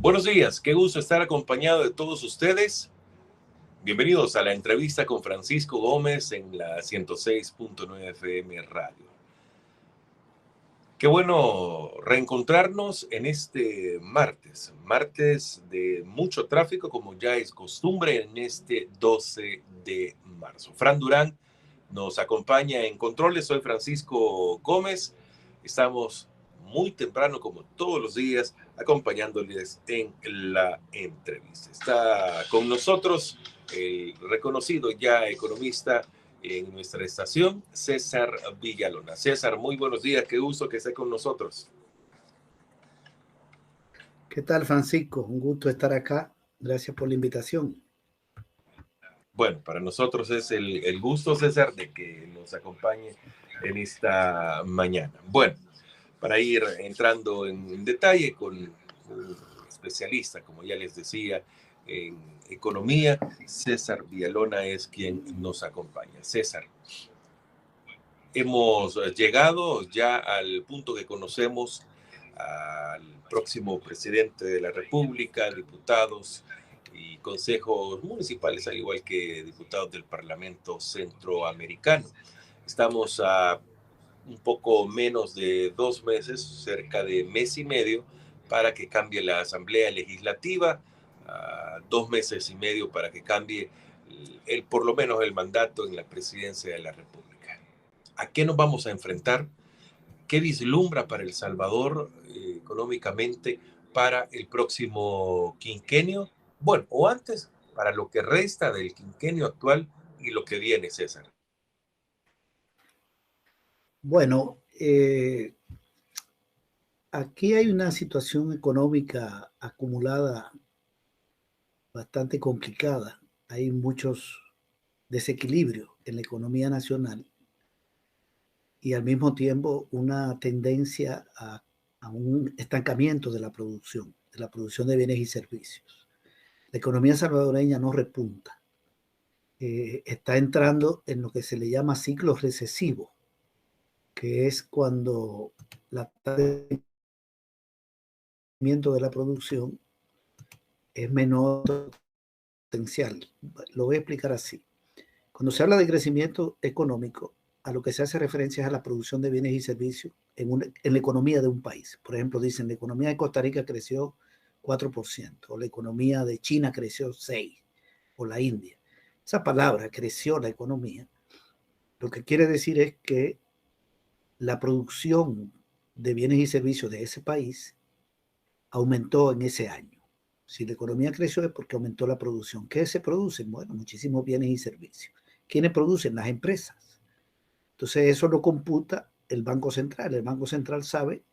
Buenos días, qué gusto estar acompañado de todos ustedes. Bienvenidos a la entrevista con Francisco Gómez en la 106.9 FM Radio. Qué bueno reencontrarnos en este martes de mucho tráfico como ya es costumbre en este 12 de marzo. Fran Durán nos acompaña en controles, soy Francisco Gómez, estamos muy temprano como todos los días acompañándoles en la entrevista. Está con nosotros el reconocido ya economista en nuestra estación, César Villalona. César, muy buenos días, qué gusto que esté con nosotros. ¿Qué tal, Francisco? Un gusto estar acá. Gracias por la invitación. Bueno, para nosotros es el gusto, César, de que nos acompañe en esta mañana. Bueno, para ir entrando en detalle con un especialista, como ya les decía, en economía, César Villalona es quien nos acompaña. César, hemos llegado ya al punto que conocemos al próximo presidente de la República, diputados y consejos municipales, al igual que diputados del Parlamento Centroamericano. Estamos a un poco menos de 2 meses, cerca de mes y medio, para que cambie la Asamblea Legislativa, 2 meses y medio para que cambie por lo menos el mandato en la presidencia de la República. ¿A qué nos vamos a enfrentar? ¿Qué vislumbra para El Salvador económicamente para el próximo quinquenio? Bueno, o antes, para lo que resta del quinquenio actual y lo que viene, César. Bueno, aquí hay una situación económica acumulada bastante complicada. Hay muchos desequilibrios en la economía nacional y al mismo tiempo una tendencia a un estancamiento de la producción de bienes y servicios. La economía salvadoreña no repunta. Está entrando en lo que se le llama ciclo recesivo, que es cuando la tasa de crecimiento de la producción es menor potencial. Lo voy a explicar así. Cuando se habla de crecimiento económico, a lo que se hace referencia es a la producción de bienes y servicios en la economía de un país. Por ejemplo, dicen, la economía de Costa Rica creció 4%, o la economía de China creció 6%, o la India. Esa palabra, creció la economía, lo que quiere decir es que la producción de bienes y servicios de ese país aumentó en ese año. Si la economía creció es porque aumentó la producción. ¿Qué se produce? Bueno, muchísimos bienes y servicios. ¿Quiénes producen? Las empresas. Entonces eso lo computa el Banco Central. El Banco Central sabe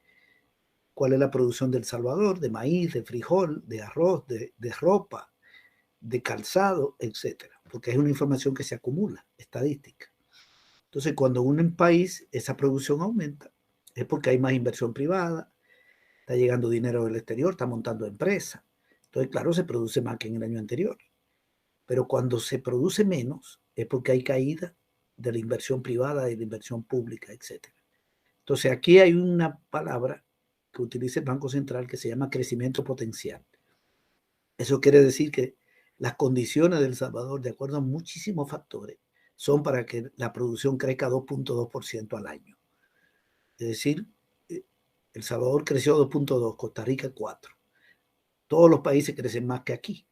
cuál es la producción de El Salvador, de maíz, de frijol, de arroz, de ropa, de calzado, etcétera, porque es una información que se acumula, estadística. Entonces, cuando un país, esa producción aumenta, es porque hay más inversión privada, está llegando dinero del exterior, está montando empresas. Entonces, claro, se produce más que en el año anterior. Pero cuando se produce menos, es porque hay caída de la inversión privada y de la inversión pública, etc. Entonces, aquí hay una palabra que utiliza el Banco Central que se llama crecimiento potencial. Eso quiere decir que las condiciones de El Salvador, de acuerdo a muchísimos factores, son para que la producción crezca 2.2% al año. Es decir, El Salvador creció 2.2, Costa Rica 4. Todos los países crecen más que aquí,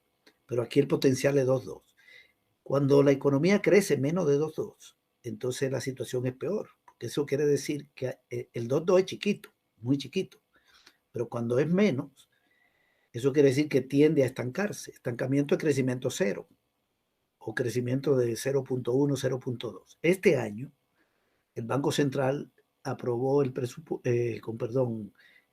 pero aquí el potencial es 2.2. Cuando la economía crece menos de 2.2, entonces la situación es peor, porque eso quiere decir que el 2.2 es chiquito, muy chiquito, pero cuando es menos, eso quiere decir que tiende a estancarse. Estancamiento es crecimiento cero o crecimiento de 0.1, 0.2. Este año, el Banco Central aprobó el presupuesto,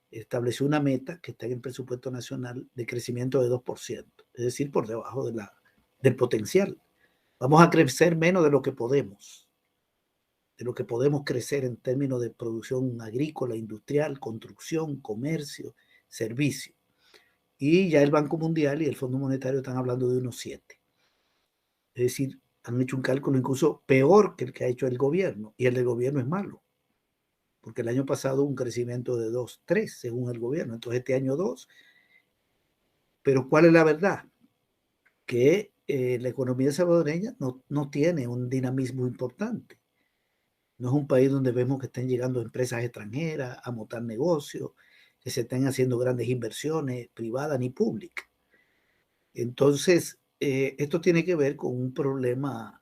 estableció una meta que está en el presupuesto nacional de crecimiento de 2%, es decir, por debajo del potencial. Vamos a crecer menos de lo que podemos crecer en términos de producción agrícola, industrial, construcción, comercio, servicio. Y ya el Banco Mundial y el Fondo Monetario están hablando de unos 7. Es decir, han hecho un cálculo incluso peor que el que ha hecho el gobierno, y el del gobierno es malo, porque el año pasado un crecimiento de 2, 3 según el gobierno, entonces este año 2, Pero ¿cuál es la verdad? Que la economía salvadoreña no tiene un dinamismo importante. No es un país donde vemos que estén llegando empresas extranjeras a montar negocios, que se estén haciendo grandes inversiones privadas ni públicas. Entonces, esto tiene que ver con un problema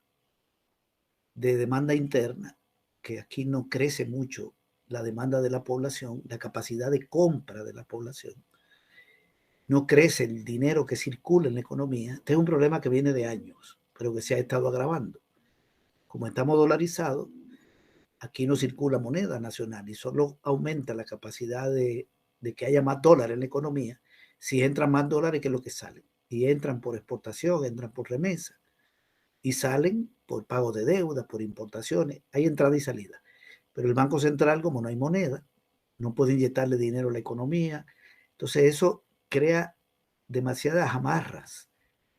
de demanda interna, que aquí no crece mucho la demanda de la población, la capacidad de compra de la población. No crece el dinero que circula en la economía. Este es un problema que viene de años, pero que se ha estado agravando. Como estamos dolarizados, aquí no circula moneda nacional y solo aumenta la capacidad de que haya más dólares en la economía si entran más dólares que lo que salen. Y entran por exportación, entran por remesa y salen por pago de deuda, por importaciones. Hay entrada y salida. Pero el Banco Central, como no hay moneda, no puede inyectarle dinero a la economía. Entonces eso crea demasiadas amarras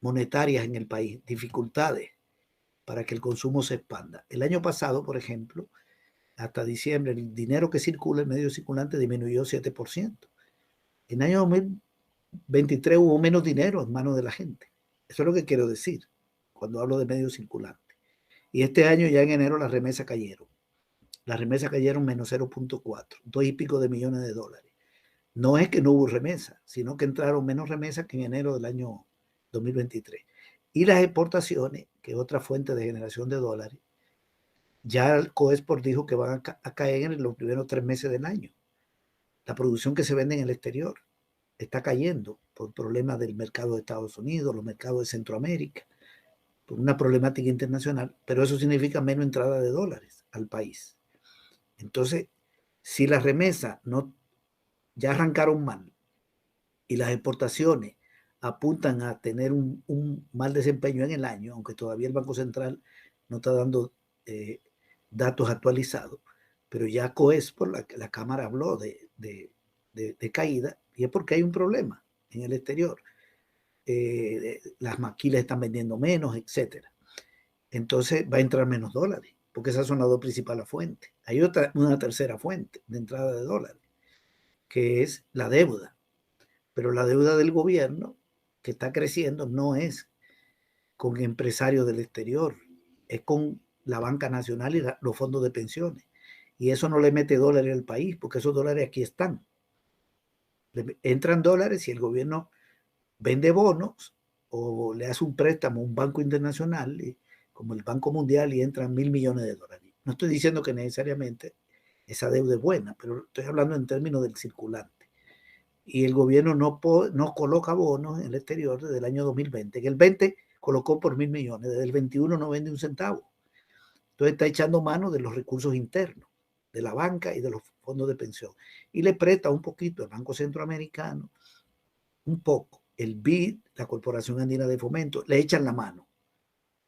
monetarias en el país, dificultades para que el consumo se expanda. El año pasado, por ejemplo, hasta diciembre, el dinero que circula, el medio circulante, disminuyó 7%. En el año 2023 hubo menos dinero en manos de la gente. Eso es lo que quiero decir cuando hablo de medio circulante. Y este año ya en enero las remesas cayeron. Las remesas cayeron menos 0.4, 2 y pico de millones de dólares. No es que no hubo remesas, sino que entraron menos remesas que en enero del año 2023. Y las exportaciones, que es otra fuente de generación de dólares, ya el Coexport dijo que van a caer en los primeros 3 meses del año. La producción que se vende en el exterior está cayendo por problemas del mercado de Estados Unidos, los mercados de Centroamérica, por una problemática internacional, pero eso significa menos entrada de dólares al país. Entonces, si las remesas no, ya arrancaron mal y las exportaciones apuntan a tener un mal desempeño en el año, aunque todavía el Banco Central no está dando datos actualizados, pero ya Coexport, la Cámara habló de caída, y es porque hay un problema en el exterior. Las maquilas están vendiendo menos, etcétera. Entonces va a entrar menos dólares, porque esas son las dos principales fuentes. Hay una tercera fuente de entrada de dólares, que es la deuda. Pero la deuda del gobierno, que está creciendo, no es con empresarios del exterior, es con la banca nacional y los fondos de pensiones. Y eso no le mete dólares al país, porque esos dólares aquí están. Entran dólares y el gobierno vende bonos o le hace un préstamo a un banco internacional, como el Banco Mundial, y entran 1.000 millones de dólares. No estoy diciendo que necesariamente esa deuda es buena, pero estoy hablando en términos del circulante. Y el gobierno no coloca bonos en el exterior desde el año 2020. En el 20 colocó por 1.000 millones, desde el 21 no vende un centavo. Entonces está echando mano de los recursos internos, de la banca y de los fondos de pensión. Y le presta un poquito al Banco Centroamericano, un poco. El BID, la Corporación Andina de Fomento, le echan la mano.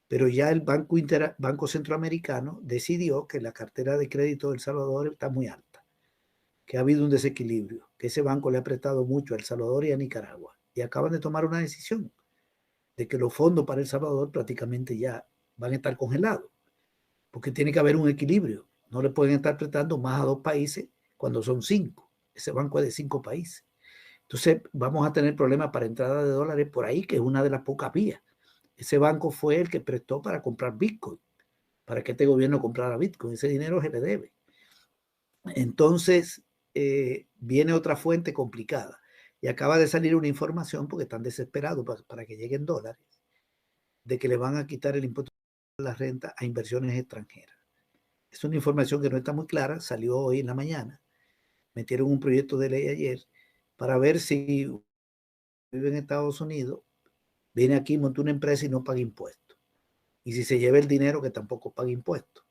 Pero ya el Banco Centroamericano decidió que la cartera de crédito de El Salvador está muy alta, que ha habido un desequilibrio, que ese banco le ha prestado mucho a El Salvador y a Nicaragua. Y acaban de tomar una decisión de que los fondos para El Salvador prácticamente ya van a estar congelados, porque tiene que haber un equilibrio. No le pueden estar prestando más a 2 países cuando son 5. Ese banco es de 5 países. Entonces vamos a tener problemas para entrada de dólares por ahí, que es una de las pocas vías. Ese banco fue el que prestó para comprar Bitcoin, para que este gobierno comprara Bitcoin. Ese dinero se le debe. Entonces viene otra fuente complicada. Y acaba de salir una información, porque están desesperados para que lleguen dólares, de que le van a quitar el impuesto a la renta a inversiones extranjeras. Es una información que no está muy clara, salió hoy en la mañana. Metieron un proyecto de ley ayer para ver si vive en Estados Unidos, viene aquí, monta una empresa y no paga impuestos. Y si se lleva el dinero, que tampoco paga impuestos.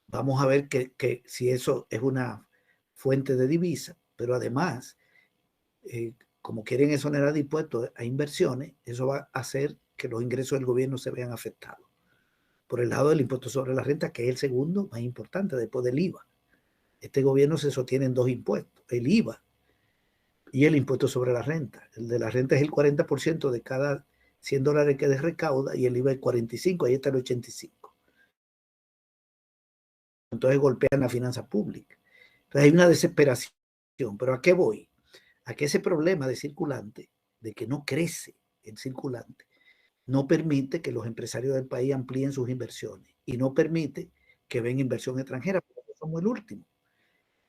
Vamos a ver que si eso es una fuente de divisa, pero además, como quieren exonerar de impuestos a inversiones, eso va a hacer que los ingresos del gobierno se vean afectados. Por el lado del impuesto sobre la renta, que es el segundo más importante después del IVA. Este gobierno se sostiene en 2 impuestos, el IVA y el impuesto sobre la renta. El de la renta es el 40% de cada $100 que recauda, y el IVA es 45%, ahí está el 85%. Entonces golpean la finanza pública. Entonces hay una desesperación. ¿Pero a qué voy? A que ese problema de circulante de que no crece el circulante, no permite que los empresarios del país amplíen sus inversiones y no permite que venga inversión extranjera, porque somos el último.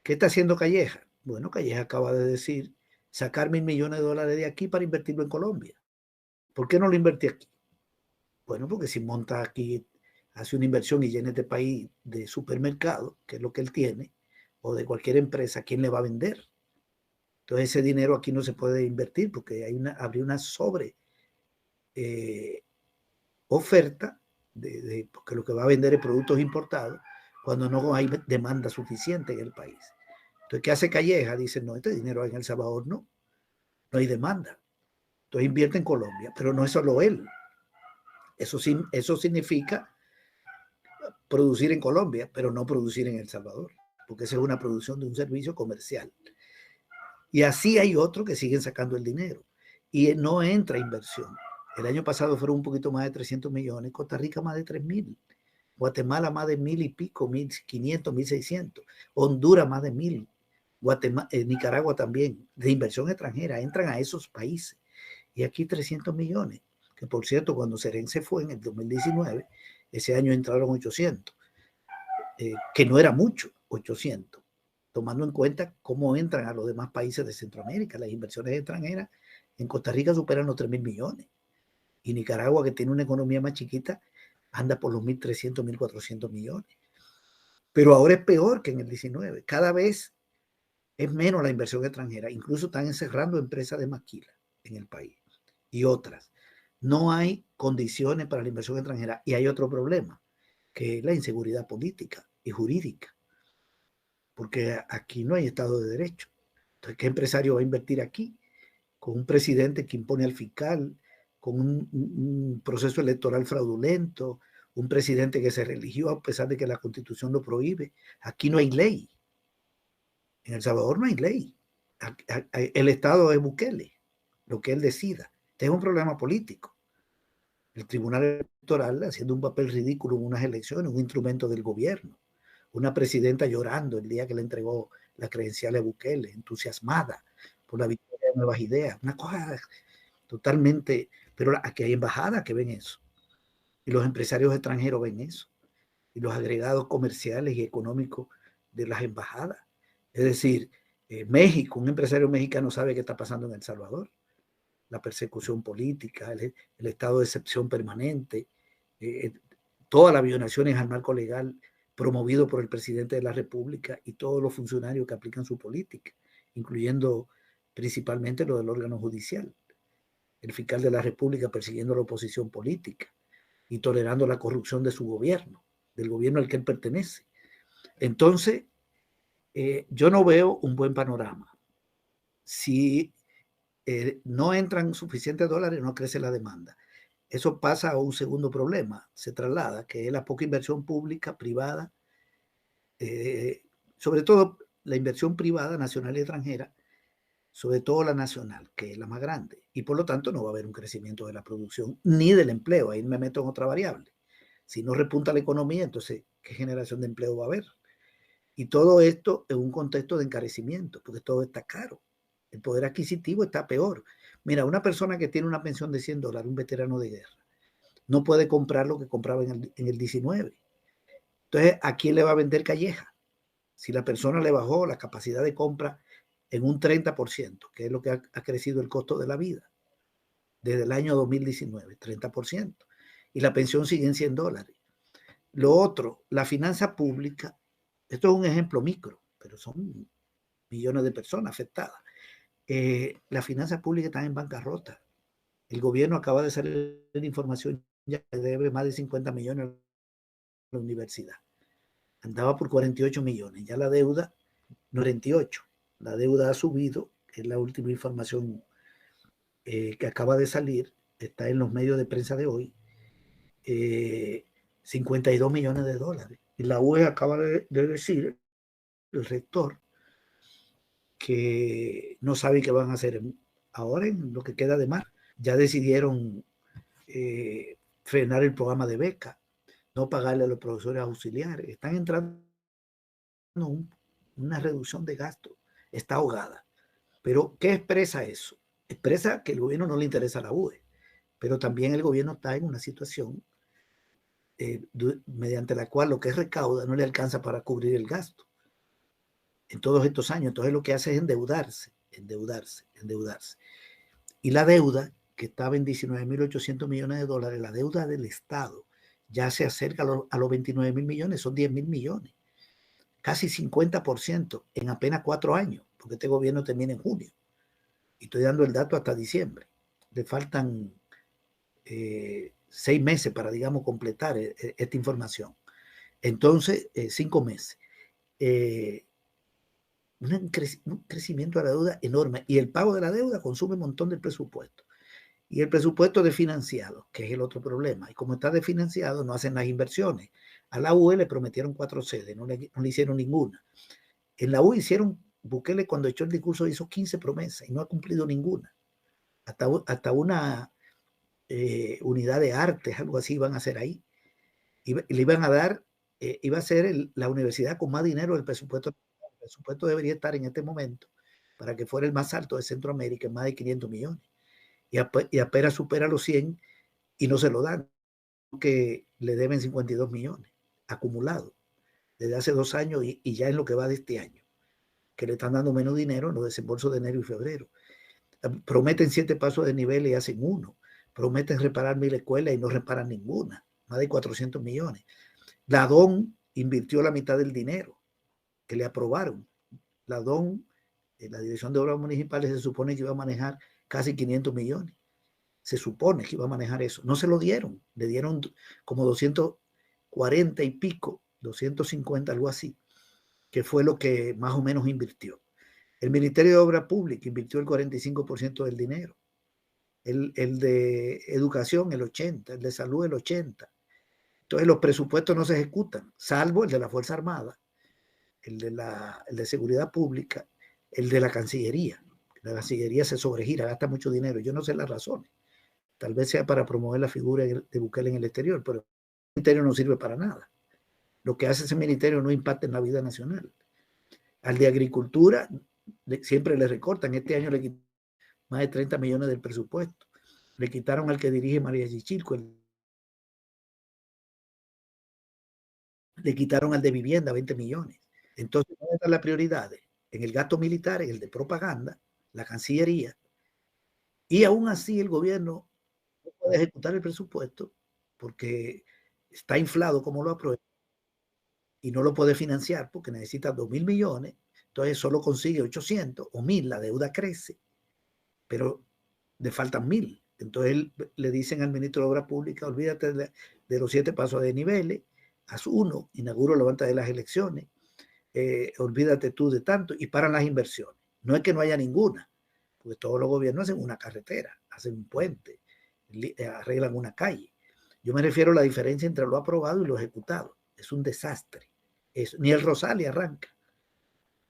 ¿Qué está haciendo Calleja? Bueno, Calleja acaba de decir sacar $1.000 millones de aquí para invertirlo en Colombia. ¿Por qué no lo invertí aquí? Bueno, porque si monta aquí, hace una inversión y llena este país de supermercado, que es lo que él tiene, o de cualquier empresa, ¿quién le va a vender? Entonces ese dinero aquí no se puede invertir porque habría una sobre oferta, porque lo que va a vender es productos importados, cuando no hay demanda suficiente en el país. Entonces, ¿qué hace Calleja? Dice, no, este dinero en El Salvador no hay demanda. Entonces invierte en Colombia, pero no es solo él. Eso significa producir en Colombia, pero no producir en El Salvador, porque esa es una producción de un servicio comercial. Y así hay otros que siguen sacando el dinero y no entra inversión. El año pasado fueron un poquito más de 300 millones, Costa Rica más de 3.000, Guatemala más de 1.000 y pico, 1.500, 1.600, Honduras más de 1.000, Nicaragua también, de inversión extranjera, entran a esos países. Y aquí 300 millones, que por cierto, cuando Seren se fue en el 2019, ese año entraron 800, que no era mucho, 800, tomando en cuenta cómo entran a los demás países de Centroamérica. Las inversiones extranjeras en Costa Rica superan los 3.000 millones. Y Nicaragua, que tiene una economía más chiquita, anda por los 1.300, 1.400 millones. Pero ahora es peor que en el 19. Cada vez es menos la inversión extranjera. Incluso están encerrando empresas de maquila en el país y otras. No hay condiciones para la inversión extranjera. Y hay otro problema, que es la inseguridad política y jurídica. Porque aquí no hay Estado de Derecho. Entonces, ¿qué empresario va a invertir aquí? Con un presidente que impone al fiscal, con un proceso electoral fraudulento, un presidente que se religió a pesar de que la Constitución lo prohíbe. Aquí no hay ley. En El Salvador no hay ley. El Estado es Bukele, lo que él decida. Este es un problema político. El Tribunal Electoral haciendo un papel ridículo en unas elecciones, un instrumento del gobierno. Una presidenta llorando el día que le entregó la credencial a Bukele, entusiasmada por la victoria de Nuevas Ideas. Una cosa totalmente, pero aquí hay embajadas que ven eso. Y los empresarios extranjeros ven eso. Y los agregados comerciales y económicos de las embajadas. Es decir, México, un empresario mexicano sabe qué está pasando en El Salvador. La persecución política, el estado de excepción permanente, todas las violaciones al marco legal promovido por el presidente de la República y todos los funcionarios que aplican su política, incluyendo principalmente lo del órgano judicial. El fiscal de la República persiguiendo a la oposición política y tolerando la corrupción de su gobierno, del gobierno al que él pertenece. Entonces, yo no veo un buen panorama. Si no entran suficientes dólares, no crece la demanda. Eso pasa a un segundo problema, se traslada, que es la poca inversión pública, privada, sobre todo la inversión privada, nacional y extranjera, sobre todo la nacional, que es la más grande, y por lo tanto no va a haber un crecimiento de la producción ni del empleo. Ahí me meto en otra variable. Si no repunta la economía, entonces, ¿qué generación de empleo va a haber? Y todo esto en un contexto de encarecimiento, porque todo está caro. El poder adquisitivo está peor. Mira, una persona que tiene una pensión de $100, un veterano de guerra, no puede comprar lo que compraba en el 19. Entonces, ¿a quién le va a vender Calleja? Si la persona le bajó la capacidad de compra en un 30%, que es lo que ha crecido el costo de la vida desde el año 2019, 30%. Y la pensión sigue en $100. Lo otro, la finanza pública, esto es un ejemplo micro, pero son millones de personas afectadas. La finanza pública está en bancarrota. El gobierno acaba de salir de información, ya debe más de 50 millones a la universidad. Andaba por 48 millones, ya la deuda 98. La deuda ha subido, que es la última información que acaba de salir, está en los medios de prensa de hoy, 52 millones de dólares. Y la UE acaba de decir, el rector, que no sabe qué van a hacer ahora en lo que queda de mar. Ya decidieron frenar el programa de beca, no pagarle a los profesores auxiliares. Están entrando una reducción de gastos. Está ahogada. Pero, ¿qué expresa eso? expresa que el gobierno no le interesa a la UE, pero también el gobierno está en una situación mediante la cual lo que recauda no le alcanza para cubrir el gasto en todos estos años. Entonces lo que hace es endeudarse. Y la deuda, que estaba en 19.800 millones de dólares, la deuda del Estado, ya se acerca a los 29.000 millones, son 10.000 millones, casi 50% en apenas 4 años, porque este gobierno termina en junio. Y estoy dando el dato hasta diciembre. Le faltan 6 meses para, digamos, completar esta información. Entonces, 5 meses. Un crecimiento de la deuda enorme. Y el pago de la deuda consume un montón del presupuesto. Y el presupuesto desfinanciado, que es el otro problema. Y como está desfinanciado, no hacen las inversiones. A la UE le prometieron 4 sedes, no le hicieron ninguna. En la UE hicieron, Bukele cuando echó el discurso hizo 15 promesas y no ha cumplido ninguna. Hasta una unidad de artes, algo así, iban a hacer ahí. Y le iban a dar, iba a ser la universidad con más dinero del presupuesto. El presupuesto debería estar en este momento para que fuera el más alto de Centroamérica, en más de 500 millones. Y apenas supera los 100 y no se lo dan, que le deben 52 millones acumulados desde hace 2 años y ya en lo que va de este año, que le están dando menos dinero en los desembolsos de enero y febrero. Prometen 7 pasos de nivel y hacen 1. Prometen reparar 1.000 escuelas y no reparan ninguna, más de 400 millones. La DON invirtió la mitad del dinero que le aprobaron. La DON, la Dirección de Obras Municipales, se supone que iba a manejar casi 500 millones. Se supone que iba a manejar eso. No se lo dieron. Le dieron como 240 y pico, 250, algo así, que fue lo que más o menos invirtió. El Ministerio de Obras Públicas invirtió el 45% del dinero. El de Educación el 80%, el de Salud el 80%. Entonces los presupuestos no se ejecutan, salvo el de la Fuerza Armada, el de Seguridad Pública, el de la Cancillería. La Cancillería se sobregira, gasta mucho dinero. Yo no sé las razones. Tal vez sea para promover la figura de Bukele en el exterior, pero el ministerio no sirve para nada. Lo que hace ese ministerio no impacta en la vida nacional. Al de Agricultura siempre le recortan. Este año le quitaron más de 30 millones del presupuesto. Le quitaron al que dirige María Chichilco. Le quitaron al de Vivienda 20 millones. Entonces, ¿dónde están las prioridades? En el gasto militar, en el de propaganda, la Cancillería. Y aún así el gobierno no puede ejecutar el presupuesto porque está inflado como lo aprueba y no lo puede financiar porque necesita 2.000 millones, entonces solo consigue 800 o 1.000, la deuda crece, pero le faltan 1.000. Entonces le dicen al ministro de Obras Públicas, olvídate de los 7 pasos de niveles, haz uno, inauguro levanta de las elecciones, olvídate tú de tanto, y paran las inversiones. No es que no haya ninguna, porque todos los gobiernos hacen una carretera, hacen un puente, arreglan una calle. Yo me refiero a la diferencia entre lo aprobado y lo ejecutado. Es un desastre. Ni el Rosales arranca,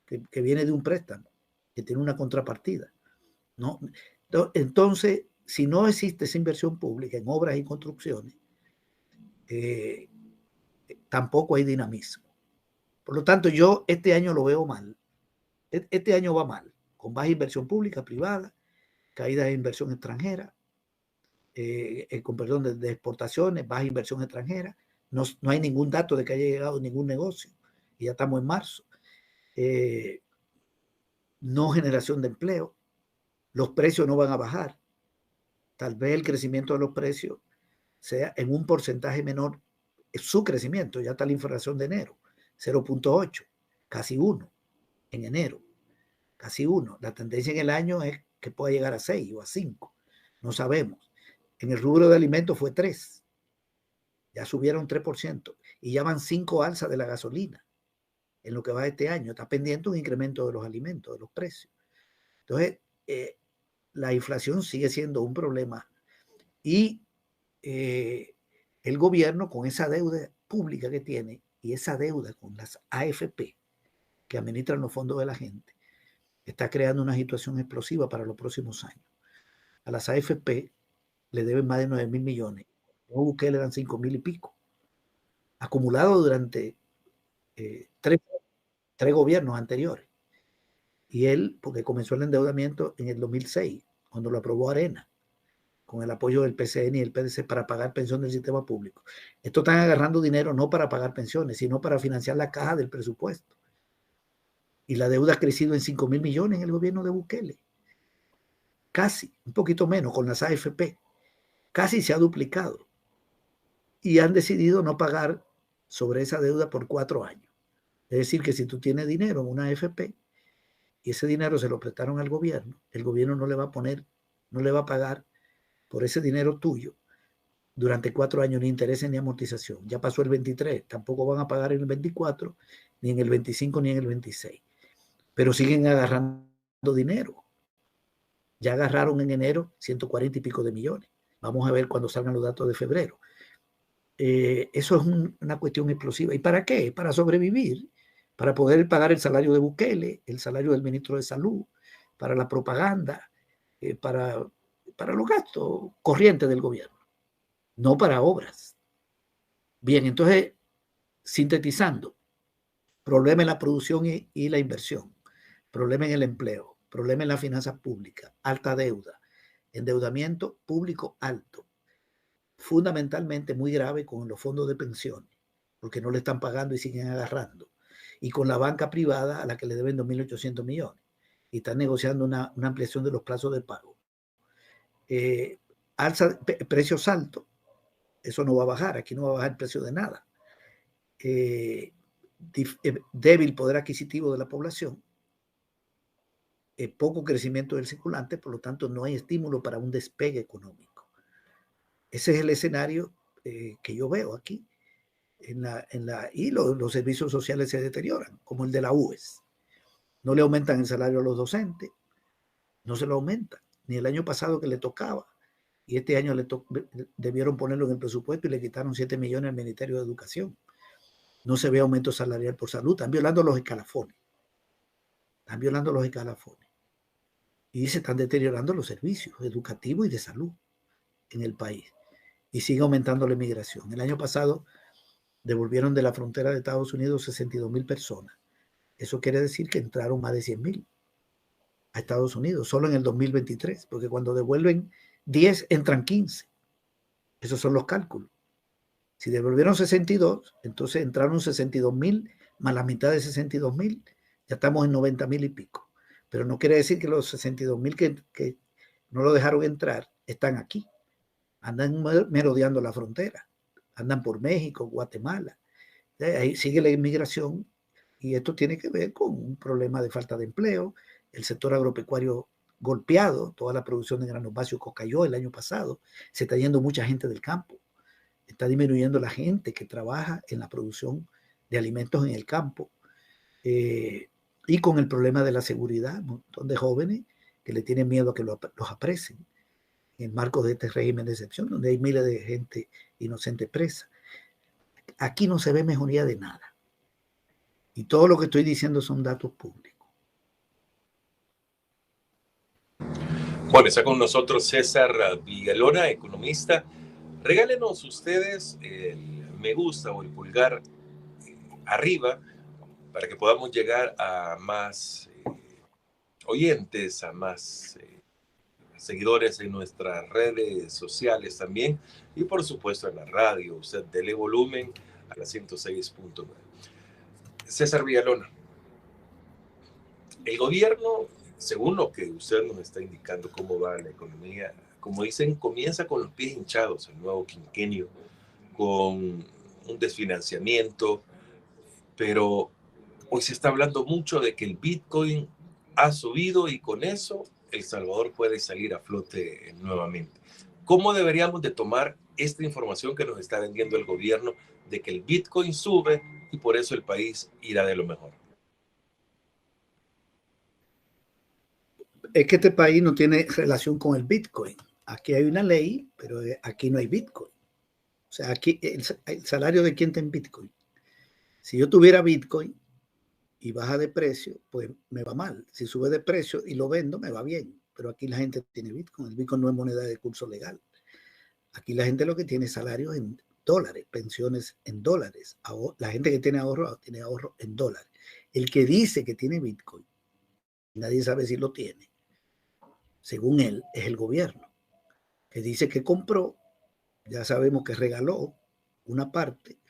que viene de un préstamo, que tiene una contrapartida, ¿no? Entonces, si no existe esa inversión pública en obras y construcciones, tampoco hay dinamismo. Por lo tanto, yo este año lo veo mal. Este año va mal, con baja inversión pública, privada, caída de inversión extranjera, con perdón, de exportaciones, baja inversión extranjera. No hay ningún dato de que haya llegado ningún negocio, y ya estamos en marzo. No generación de empleo, los precios no van a bajar. Tal vez el crecimiento de los precios sea en un porcentaje menor, su crecimiento, ya está la inflación de enero, 0.8, casi 1 en enero, casi 1. La tendencia en el año es que pueda llegar a 6 o a 5, no sabemos. En el rubro de alimentos fue 3, ya subieron 3% y ya van 5 alzas de la gasolina en lo que va este año. Está pendiente un incremento de los alimentos, de los precios. Entonces, la inflación sigue siendo un problema y el gobierno, con esa deuda pública que tiene y esa deuda con las AFP que administran los fondos de la gente, está creando una situación explosiva para los próximos años. A las AFP le deben más de 9.000 millones. Yo busqué, le dan 5.000 y pico. Acumulado durante tres gobiernos anteriores. Y él, porque comenzó el endeudamiento en el 2006, cuando lo aprobó Arena, con el apoyo del PCN y el PDC para pagar pensiones del sistema público. Estos están agarrando dinero no para pagar pensiones, sino para financiar la caja del presupuesto. Y la deuda ha crecido en 5.000 millones en el gobierno de Bukele. Casi, un poquito menos con las AFP. Casi se ha duplicado. Y han decidido no pagar sobre esa deuda por 4 años. Es decir, que si tú tienes dinero en una AFP y ese dinero se lo prestaron al gobierno, el gobierno no le va a poner, no le va a pagar por ese dinero tuyo durante 4 años ni intereses ni amortización. Ya pasó el 23, tampoco van a pagar en el 24, ni en el 25, ni en el 26. Pero siguen agarrando dinero. Ya agarraron en enero 140 y pico de millones. Vamos a ver cuando salgan los datos de febrero. Eso es una cuestión explosiva. ¿Y para qué? Para sobrevivir, para poder pagar el salario de Bukele, el salario del ministro de Salud, para la propaganda, para los gastos corrientes del gobierno, no para obras. Bien, entonces, sintetizando, problema en la producción y la inversión, problema en el empleo, problema en las finanzas públicas, alta deuda, endeudamiento público alto, fundamentalmente muy grave con los fondos de pensiones, porque no le están pagando y siguen agarrando, y con la banca privada a la que le deben 2.800 millones, y están negociando una ampliación de los plazos de pago. Precios altos, eso no va a bajar, aquí no va a bajar el precio de nada. Débil poder adquisitivo de la población, poco crecimiento del circulante, por lo tanto no hay estímulo para un despegue económico. Ese es el escenario que yo veo aquí. Y los servicios sociales se deterioran, como el de la UES. No le aumentan el salario a los docentes, no se lo aumentan, ni el año pasado que le tocaba, y este año debieron ponerlo en el presupuesto y le quitaron 7 millones al Ministerio de Educación. No se ve aumento salarial por salud, están violando los escalafones. Y se están deteriorando los servicios educativos y de salud en el país. Y sigue aumentando la inmigración. El año pasado devolvieron de la frontera de Estados Unidos 62,000 personas. Eso quiere decir que entraron más de 100,000 a Estados Unidos, solo en el 2023, porque cuando devuelven 10, entran 15. Esos son los cálculos. Si devolvieron 62, entonces entraron 62,000, más la mitad de 62,000, ya estamos en 90,000 y pico. Pero no quiere decir que los 62,000 que no lo dejaron entrar están aquí. Andan merodeando la frontera, andan por México, Guatemala. Ahí sigue la inmigración y esto tiene que ver con un problema de falta de empleo, el sector agropecuario golpeado, toda la producción de granos básicos cayó el año pasado, se está yendo mucha gente del campo, está disminuyendo la gente que trabaja en la producción de alimentos en el campo, y con el problema de la seguridad, un montón de jóvenes que le tienen miedo a que los apresen en marco de este régimen de excepción, donde hay miles de gente inocente presa. Aquí no se ve mejoría de nada. Y todo lo que estoy diciendo son datos públicos. Bueno, está con nosotros César Villalona, economista. Regálenos ustedes el me gusta o el pulgar arriba para que podamos llegar a más oyentes, a más seguidores en nuestras redes sociales también y por supuesto en la radio. Usted dele volumen a la 106.9. César Villalona, el gobierno, según lo que usted nos está indicando cómo va la economía, como dicen, comienza con los pies hinchados el nuevo quinquenio, con un desfinanciamiento, pero hoy se está hablando mucho de que el Bitcoin ha subido y con eso El Salvador puede salir a flote nuevamente. ¿Cómo deberíamos de tomar esta información que nos está vendiendo el gobierno de que el Bitcoin sube y por eso el país irá de lo mejor? Es que este país no tiene relación con el Bitcoin. Aquí hay una ley, pero aquí no hay Bitcoin. O sea, aquí el salario de quién está en Bitcoin. Si yo tuviera Bitcoin y baja de precio, pues me va mal. Si sube de precio y lo vendo, me va bien. Pero aquí la gente tiene Bitcoin. El Bitcoin no es moneda de curso legal. Aquí la gente lo que tiene es salarios en dólares, pensiones en dólares. La gente que tiene ahorro en dólares. El que dice que tiene Bitcoin, nadie sabe si lo tiene. según él, es el gobierno, que dice que compró, ya sabemos que regaló una parte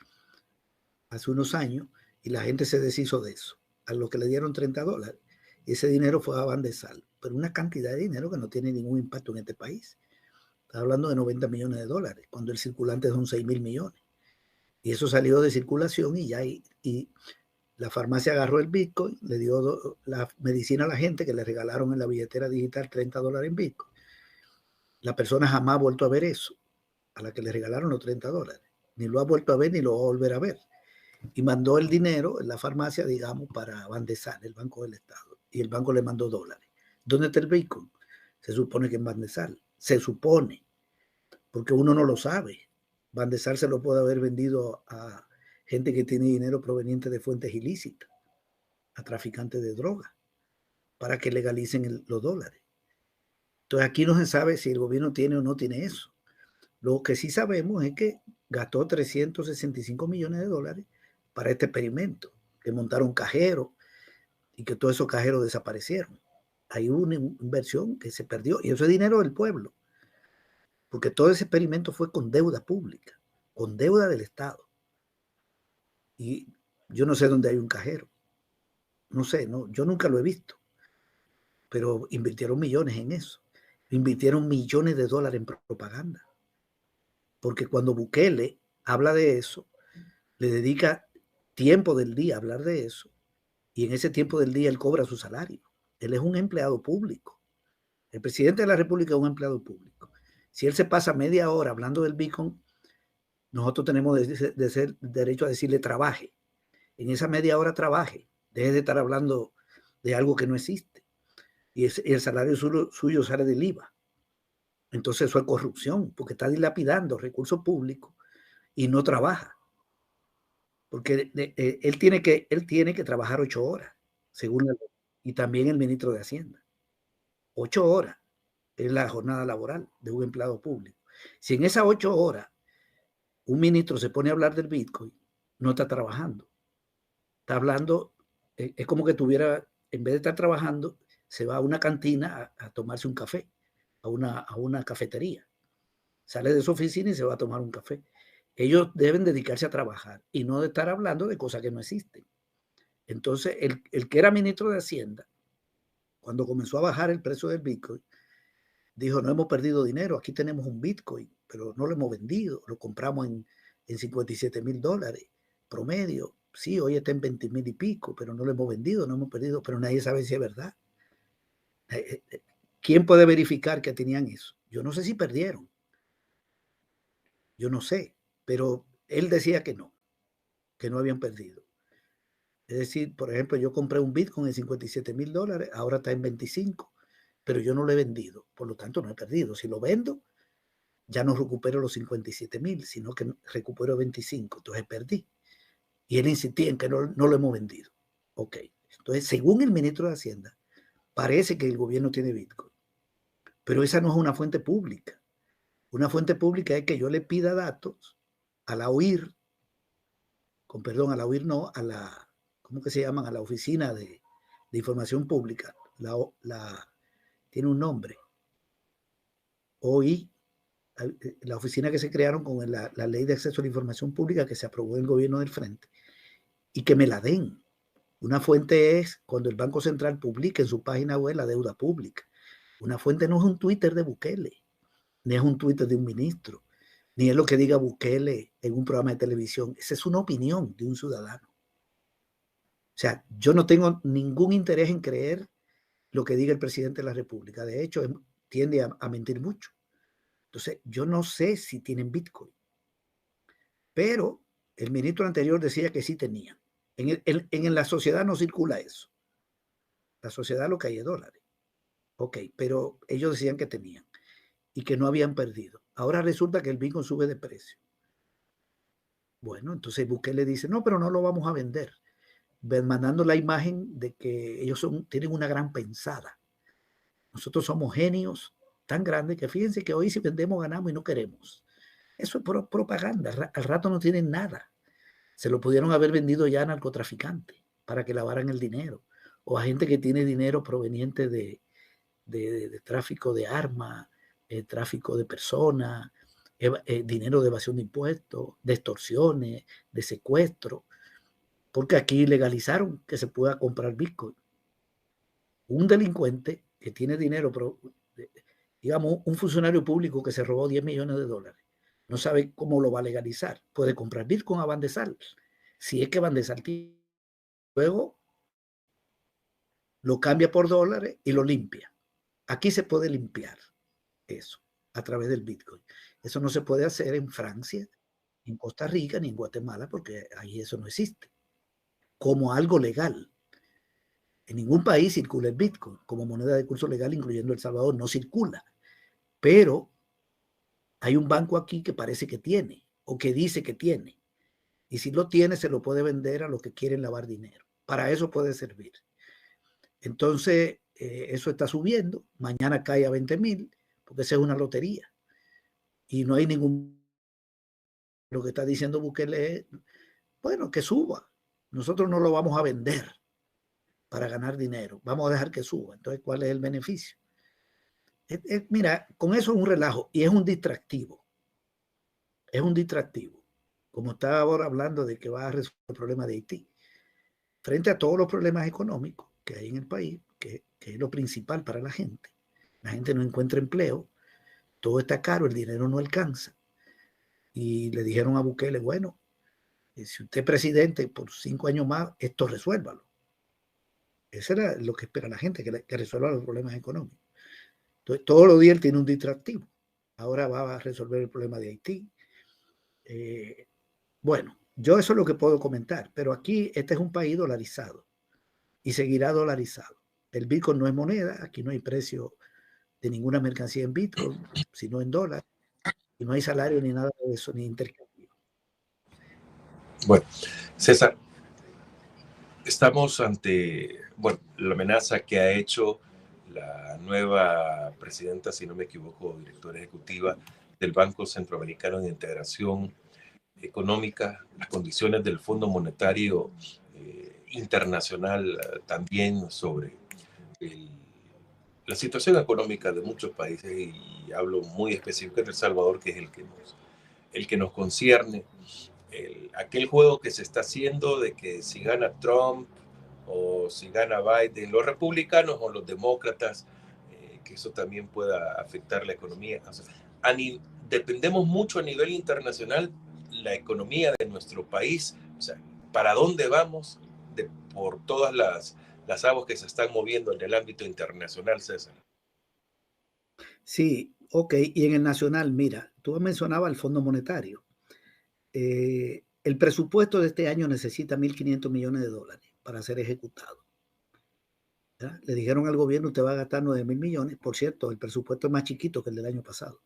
hace unos años y la gente se deshizo de eso, a lo que le dieron $30. Y ese dinero fue a Bandesal, pero una cantidad de dinero que no tiene ningún impacto en este país. Está hablando de $90 millones, cuando el circulante son 6.000 millones. Y eso salió de circulación y ya y la farmacia agarró el Bitcoin, le dio la medicina a la gente que le regalaron en la billetera digital $30 en Bitcoin. La persona jamás ha vuelto a ver eso, a la que le regalaron los $30. Ni lo ha vuelto a ver ni lo va a volver a ver. Y mandó el dinero en la farmacia, digamos, para Bandesal, el Banco del Estado. Y el banco le mandó dólares. ¿Dónde está el Bitcoin? Se supone que en Bandesal. Se supone, porque uno no lo sabe. Bandesal se lo puede haber vendido a gente que tiene dinero proveniente de fuentes ilícitas, a traficantes de drogas, para que legalicen los dólares. Entonces aquí no se sabe si el gobierno tiene o no tiene eso. Lo que sí sabemos es que gastó $365 millones para este experimento, que montaron cajeros y que todos esos cajeros desaparecieron. Hay una inversión que se perdió y eso es dinero del pueblo, porque todo ese experimento fue con deuda pública, con deuda del Estado. Y yo no sé dónde hay un cajero, no sé, no, yo nunca lo he visto, pero invirtieron millones en eso, invirtieron millones de dólares en propaganda, porque cuando Bukele habla de eso, le dedica tiempo del día a hablar de eso, y en ese tiempo del día él cobra su salario. Él es un empleado público. El presidente de la República es un empleado público. Si él se pasa media hora hablando del Bitcoin, nosotros tenemos derecho a decirle trabaje. En esa media hora trabaje. Deje de estar hablando de algo que no existe. Y el salario suyo sale del IVA. Entonces eso es corrupción, porque está dilapidando recursos públicos y no trabaja. Porque él tiene que trabajar 8 horas, según la ley. Y también el ministro de Hacienda. 8 horas es la jornada laboral de un empleado público. Si en esas 8 horas un ministro se pone a hablar del Bitcoin, no está trabajando. Está hablando, es como que tuviera, en vez de estar trabajando, se va a una cantina a tomarse un café, a una cafetería. Sale de su oficina y se va a tomar un café. Ellos deben dedicarse a trabajar y no de estar hablando de cosas que no existen. Entonces, el que era ministro de Hacienda, cuando comenzó a bajar el precio del Bitcoin, dijo, no hemos perdido dinero, aquí tenemos un Bitcoin, pero no lo hemos vendido, lo compramos en $57,000 promedio. Sí, hoy está en 20,000 y pico, pero no lo hemos vendido, no hemos perdido, pero nadie sabe si es verdad. ¿Quién puede verificar que tenían eso? Yo no sé si perdieron. Yo no sé, pero él decía que no habían perdido. Es decir, por ejemplo, yo compré un Bitcoin en $57,000, ahora está en 25, pero yo no lo he vendido, por lo tanto no he perdido. Si lo vendo, ya no recupero los 57,000, sino que recupero 25, entonces perdí. Y él insistía en que no lo hemos vendido. Ok, entonces según el ministro de Hacienda, parece que el gobierno tiene Bitcoin, pero esa no es una fuente pública. Una fuente pública es que yo le pida datos a la OIR, con perdón, a la OIR no, a la, ¿cómo que se llaman? A la Oficina de Información Pública. Tiene un nombre. OI, la oficina que se crearon con la ley de acceso a la información pública que se aprobó en el gobierno del Frente, y que me la den. Una fuente es cuando el Banco Central publica en su página web la deuda pública. Una fuente no es un Twitter de Bukele, ni es un Twitter de un ministro, ni es lo que diga Bukele en un programa de televisión. Esa es una opinión de un ciudadano. O sea, yo no tengo ningún interés en creer lo que diga el presidente de la República. De hecho, tiende a mentir mucho. Entonces, yo no sé si tienen Bitcoin, pero el ministro anterior decía que sí tenían. En la sociedad no circula eso. La sociedad lo que hay es dólares. Ok, pero ellos decían que tenían y que no habían perdido. Ahora resulta que el Bitcoin sube de precio. Bueno, entonces Bukele dice, no, pero no lo vamos a vender. Mandando la imagen de que ellos tienen una gran pensada. Nosotros somos genios tan grandes que fíjense que hoy si vendemos ganamos y no queremos. Eso es propaganda. Al rato no tienen nada. Se lo pudieron haber vendido ya a narcotraficantes para que lavaran el dinero o a gente que tiene dinero proveniente de de tráfico de armas, tráfico de personas, dinero de evasión de impuestos, de extorsiones, de secuestro, porque aquí legalizaron que se pueda comprar Bitcoin. Un delincuente que tiene dinero, digamos, un funcionario público que se robó 10 millones de dólares, no sabe cómo lo va a legalizar. Puede comprar Bitcoin a Van de Sal, si es que Van de Sal luego lo cambia por dólares y lo limpia. Aquí se puede limpiar eso a través del Bitcoin. Eso no se puede hacer en Francia, en Costa Rica, ni en Guatemala, porque ahí eso no existe. Como algo legal. En ningún país circula el Bitcoin como moneda de curso legal, incluyendo El Salvador, no circula. Pero hay un banco aquí que parece que tiene, o que dice que tiene. Y si lo tiene, se lo puede vender a los que quieren lavar dinero. Para eso puede servir. Entonces, eso está subiendo. Mañana cae a 20,000, porque esa es una lotería. Y no hay ningún... Lo que está diciendo Bukele es, bueno, que suba. Nosotros no lo vamos a vender para ganar dinero. Vamos a dejar que suba. Entonces, ¿cuál es el beneficio? Mira, con eso es un relajo y es un distractivo. Es un distractivo. Como está ahora hablando de que va a resolver el problema de Haití. Frente a todos los problemas económicos que hay en el país, que es lo principal para la gente. La gente no encuentra empleo, todo está caro, el dinero no alcanza. Y le dijeron a Bukele, bueno, si usted es presidente por 5 años más, esto resuélvalo. Eso era lo que espera la gente, que resuelva los problemas económicos. Entonces, todos los días él tiene un distractivo. Ahora va a resolver el problema de Haití. Bueno, yo eso es lo que puedo comentar, pero aquí este es un país dolarizado y seguirá dolarizado. El Bitcoin no es moneda, aquí no hay precio de ninguna mercancía en Bitcoin, sino en dólar, y no hay salario ni nada de eso, ni intercambio. Bueno, César, estamos ante, bueno, la amenaza que ha hecho la nueva presidenta, si no me equivoco, directora ejecutiva del Banco Centroamericano de Integración Económica, las condiciones del Fondo Monetario Internacional también sobre la situación económica de muchos países, y hablo muy específico de El Salvador, que es el que nos concierne. Aquel juego que se está haciendo de que si gana Trump o si gana Biden, los republicanos o los demócratas, que eso también pueda afectar la economía. O sea, dependemos mucho a nivel internacional la economía de nuestro país, o sea, para dónde vamos por todas las aguas que se están moviendo en el ámbito internacional, César. Sí, ok. Y en el nacional, mira, tú mencionabas el Fondo Monetario. El presupuesto de este año necesita 1.500 millones de dólares para ser ejecutado. ¿Ya? Le dijeron al gobierno, usted va a gastar 9.000 millones. Por cierto, el presupuesto es más chiquito que el del año pasado.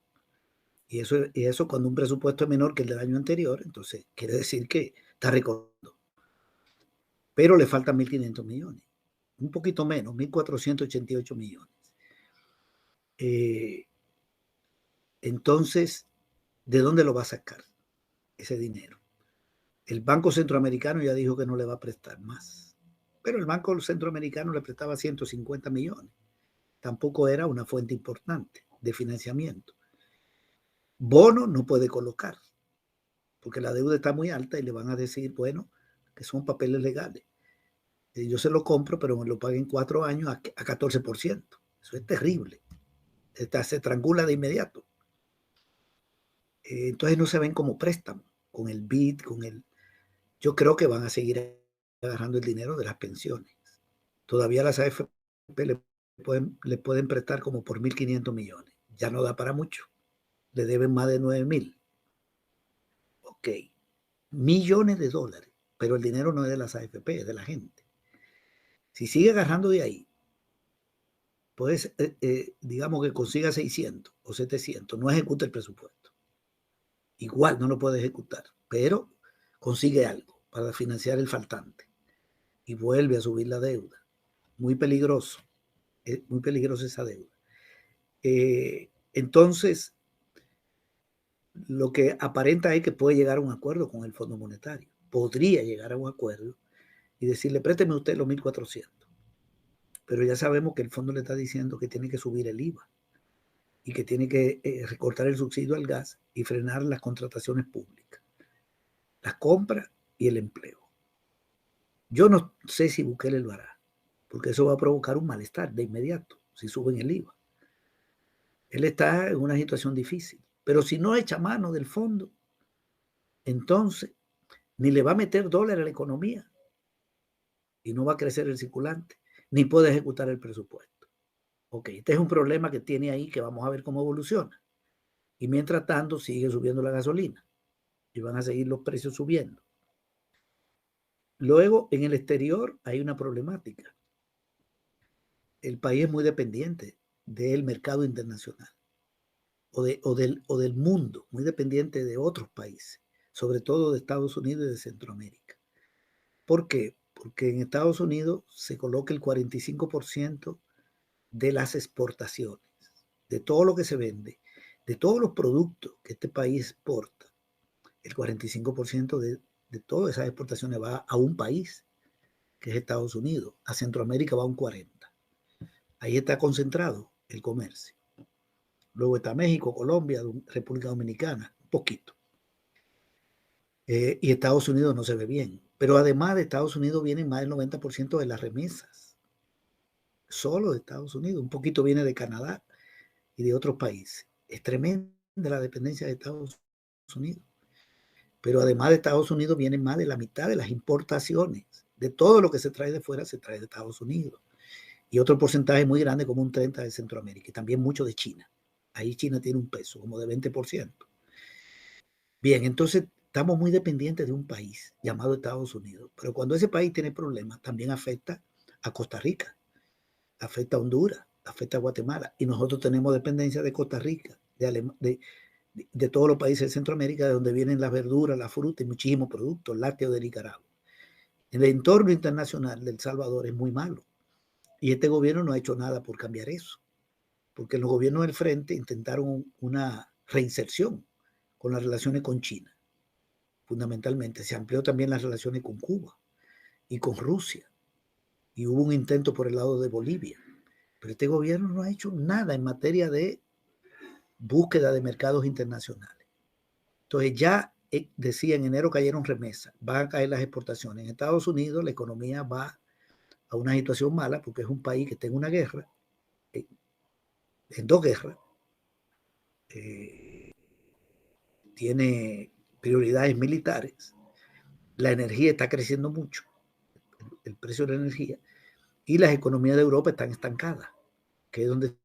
Y eso cuando un presupuesto es menor que el del año anterior, entonces quiere decir que está recortando. Pero le faltan 1.500 millones. Un poquito menos, 1.488 millones. Entonces, ¿de dónde lo va a sacar ese dinero? El Banco Centroamericano ya dijo que no le va a prestar más. Pero el Banco Centroamericano le prestaba 150 millones. Tampoco era una fuente importante de financiamiento. Bono no puede colocar, porque la deuda está muy alta y le van a decir, bueno, que son papeles legales. Yo se lo compro, pero me lo paguen 4 años a 14%. Eso es terrible. Se estrangula de inmediato. Entonces no se ven como préstamo, con el BID, yo creo que van a seguir agarrando el dinero de las pensiones. Todavía las AFP le pueden prestar como por 1.500 millones. Ya no da para mucho. Le deben más de 9.000. Ok. Millones de dólares. Pero el dinero no es de las AFP, es de la gente. Si sigue agarrando de ahí, pues digamos que consiga 600 o 700, no ejecuta el presupuesto. Igual no lo puede ejecutar, pero consigue algo para financiar el faltante y vuelve a subir la deuda. Muy peligroso, muy peligrosa esa deuda. Entonces, lo que aparenta es que puede llegar a un acuerdo con el Fondo Monetario. Podría llegar a un acuerdo y decirle, présteme usted los 1.400, pero ya sabemos que el fondo le está diciendo que tiene que subir el IVA y que tiene que recortar el subsidio al gas y frenar las contrataciones públicas, las compras y el empleo. Yo no sé si Bukele lo hará, porque eso va a provocar un malestar de inmediato si suben el IVA. Él está en una situación difícil, pero si no echa mano del fondo, entonces ni le va a meter dólares a la economía y no va a crecer el circulante, ni puede ejecutar el presupuesto. Ok, este es un problema que tiene ahí que vamos a ver cómo evoluciona. Y mientras tanto sigue subiendo la gasolina y van a seguir los precios subiendo. Luego, en el exterior hay una problemática. El país es muy dependiente del mercado internacional o del mundo, muy dependiente de otros países, sobre todo de Estados Unidos y de Centroamérica. ¿Por qué? Porque en Estados Unidos se coloca el 45% de las exportaciones, de todo lo que se vende, de todos los productos que este país exporta. El 45% de todas esas exportaciones va a un país, que es Estados Unidos. A Centroamérica va un 40%. Ahí está concentrado el comercio. Luego está México, Colombia, República Dominicana, un poquito. Y Estados Unidos no se ve bien. Pero además de Estados Unidos vienen más del 90% de las remesas. Solo de Estados Unidos. Un poquito viene de Canadá y de otros países. Es tremenda la dependencia de Estados Unidos. Pero además de Estados Unidos viene más de la mitad de las importaciones. De todo lo que se trae de fuera se trae de Estados Unidos. Y otro porcentaje muy grande, como un 30% de Centroamérica. Y también mucho de China. Ahí China tiene un peso, como de 20%. Bien, entonces estamos muy dependientes de un país llamado Estados Unidos. Pero cuando ese país tiene problemas, también afecta a Costa Rica, afecta a Honduras, afecta a Guatemala. Y nosotros tenemos dependencia de Costa Rica, de todos los países de Centroamérica, de donde vienen las verduras, la fruta y muchísimos productos, lácteos de Nicaragua. El entorno internacional de El Salvador es muy malo. Y este gobierno no ha hecho nada por cambiar eso. Porque los gobiernos del frente intentaron una reinserción con las relaciones con China. Fundamentalmente, se amplió también las relaciones con Cuba y con Rusia. Y hubo un intento por el lado de Bolivia. Pero este gobierno no ha hecho nada en materia de búsqueda de mercados internacionales. Entonces ya decía, en enero cayeron remesas, van a caer las exportaciones. En Estados Unidos la economía va a una situación mala porque es un país que está en una guerra, en dos guerras, tiene prioridades militares, la energía está creciendo mucho, el precio de la energía, y las economías de Europa están estancadas, que es donde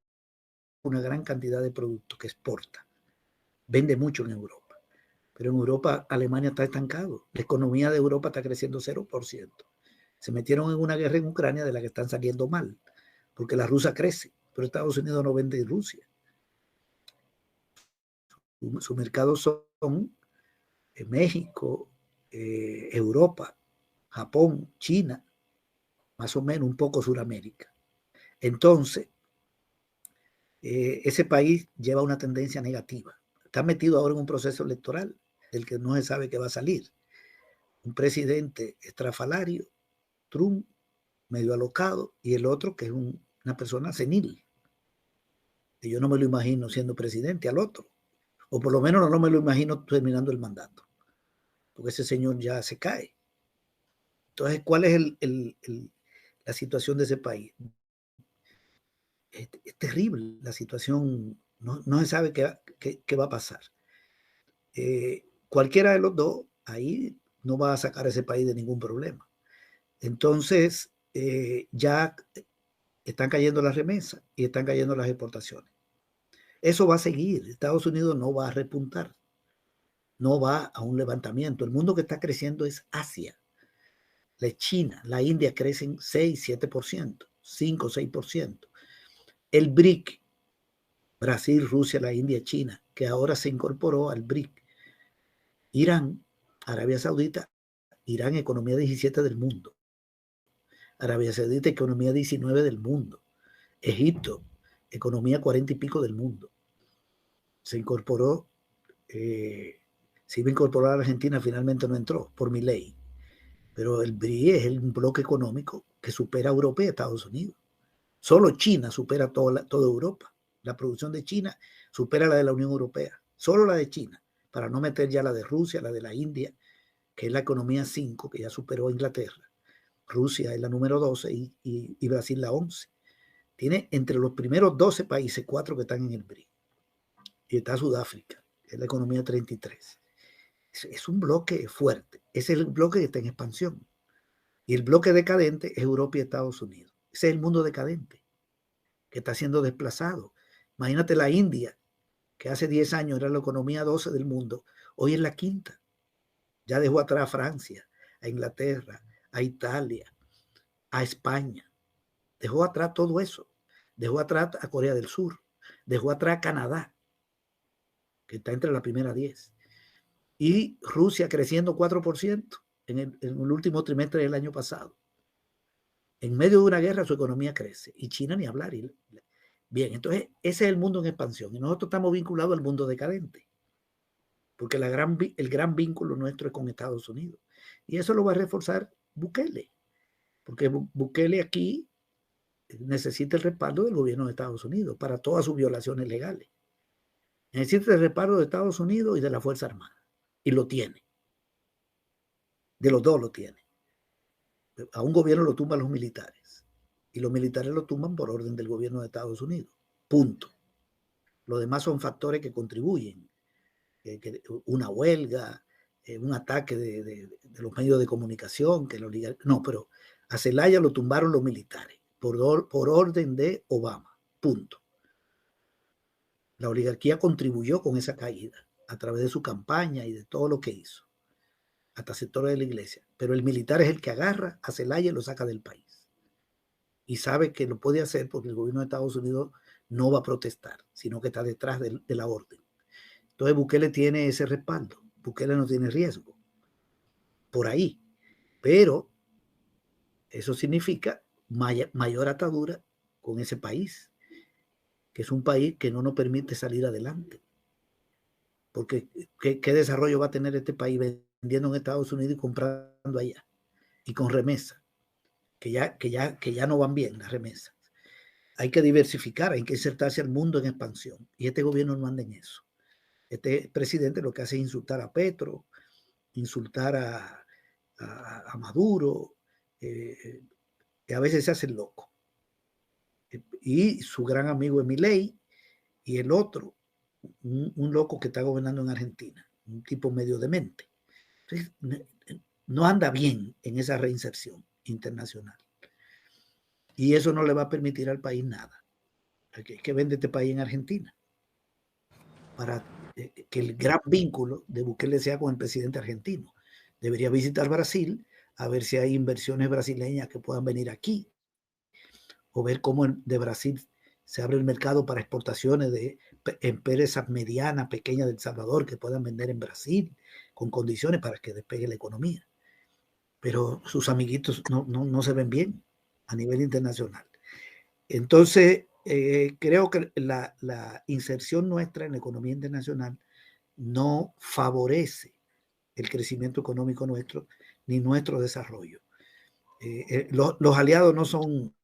una gran cantidad de productos que exporta, vende mucho en Europa. Pero en Europa, Alemania está estancado, la economía de Europa está creciendo 0%. Se metieron en una guerra en Ucrania de la que están saliendo mal, porque la rusa crece, pero Estados Unidos no vende en Rusia. Su mercado son México, Europa, Japón, China, más o menos un poco Sudamérica. Entonces, ese país lleva una tendencia negativa. Está metido ahora en un proceso electoral del que no se sabe qué va a salir. Un presidente estrafalario, Trump, medio alocado, y el otro que es una persona senil. Y yo no me lo imagino siendo presidente al otro, o por lo menos no me lo imagino terminando el mandato, porque ese señor ya se cae. Entonces, ¿cuál es la situación de ese país? Es terrible la situación, no se sabe qué va a pasar. Cualquiera de los dos, ahí no va a sacar a ese país de ningún problema. Entonces, ya están cayendo las remesas y están cayendo las exportaciones. Eso va a seguir. Estados Unidos no va a repuntar, no va a un levantamiento. El mundo que está creciendo es Asia. La China, la India crecen 6, 7%, 5, 6%. El BRIC, Brasil, Rusia, la India, China, que ahora se incorporó al BRIC. Irán, Arabia Saudita, Irán, economía 17 del mundo. Arabia Saudita, economía 19 del mundo. Egipto, economía 40 y pico del mundo. Se incorporó, se iba a incorporar a Argentina, finalmente no entró por Milei. Pero el BRIC es un bloque económico que supera a Europa y a Estados Unidos. Solo China supera toda Europa. La producción de China supera la de la Unión Europea. Solo la de China, para no meter ya la de Rusia, la de la India, que es la economía 5, que ya superó a Inglaterra. Rusia es la número 12 y Brasil la 11. Tiene entre los primeros 12 países 4 que están en el BRIC. Y está Sudáfrica, que es la economía 33. Es un bloque fuerte. Ese es el bloque que está en expansión. Y el bloque decadente es Europa y Estados Unidos. Ese es el mundo decadente que está siendo desplazado. Imagínate la India, que hace 10 años era la economía 12 del mundo, hoy es la quinta. Ya dejó atrás a Francia, a Inglaterra, a Italia, a España. Dejó atrás todo eso. Dejó atrás a Corea del Sur. Dejó atrás a Canadá, que está entre la primera 10. Y Rusia creciendo 4% en el último trimestre del año pasado. En medio de una guerra su economía crece. Y China ni hablar. Bien, entonces ese es el mundo en expansión. Y nosotros estamos vinculados al mundo decadente. Porque el gran vínculo nuestro es con Estados Unidos. Y eso lo va a reforzar Bukele. Porque Bukele aquí necesita el respaldo del gobierno de Estados Unidos para todas sus violaciones legales. Necesita el respaldo de Estados Unidos y de la Fuerza Armada. Y lo tiene. De los dos lo tiene. A un gobierno lo tumban los militares. Y los militares lo tumban por orden del gobierno de Estados Unidos. Punto. Lo demás son factores que contribuyen. Una huelga, un ataque de los medios de comunicación. No, pero a Zelaya lo tumbaron los militares por orden de Obama. Punto. La oligarquía contribuyó con esa caída a través de su campaña y de todo lo que hizo, hasta sectores de la iglesia. Pero el militar es el que agarra a Zelaya y lo saca del país. Y sabe que lo puede hacer porque el gobierno de Estados Unidos no va a protestar, sino que está detrás de la orden. Entonces Bukele tiene ese respaldo. Bukele no tiene riesgo por ahí. Pero eso significa mayor atadura con ese país, que es un país que no nos permite salir adelante. Porque ¿qué desarrollo va a tener este país vendiendo en Estados Unidos y comprando allá? Y con remesas, que ya no van bien las remesas. Hay que diversificar, hay que insertarse al mundo en expansión. Y este gobierno no anda en eso. Este presidente lo que hace es insultar a Petro, insultar a Maduro, que a veces se hace loco. Y su gran amigo es Milei, y el otro, un loco que está gobernando en Argentina, un tipo medio demente. Entonces, no anda bien en esa reinserción internacional. Y eso no le va a permitir al país nada. ¿Qué vende este país en Argentina? Para que el gran vínculo de Bukele sea con el presidente argentino. Debería visitar Brasil a ver si hay inversiones brasileñas que puedan venir aquí, o ver cómo de Brasil se abre el mercado para exportaciones de empresas medianas, pequeñas de El Salvador que puedan vender en Brasil con condiciones para que despegue la economía. Pero sus amiguitos no se ven bien a nivel internacional. Entonces, creo que la inserción nuestra en la economía internacional no favorece el crecimiento económico nuestro ni nuestro desarrollo. Los aliados no son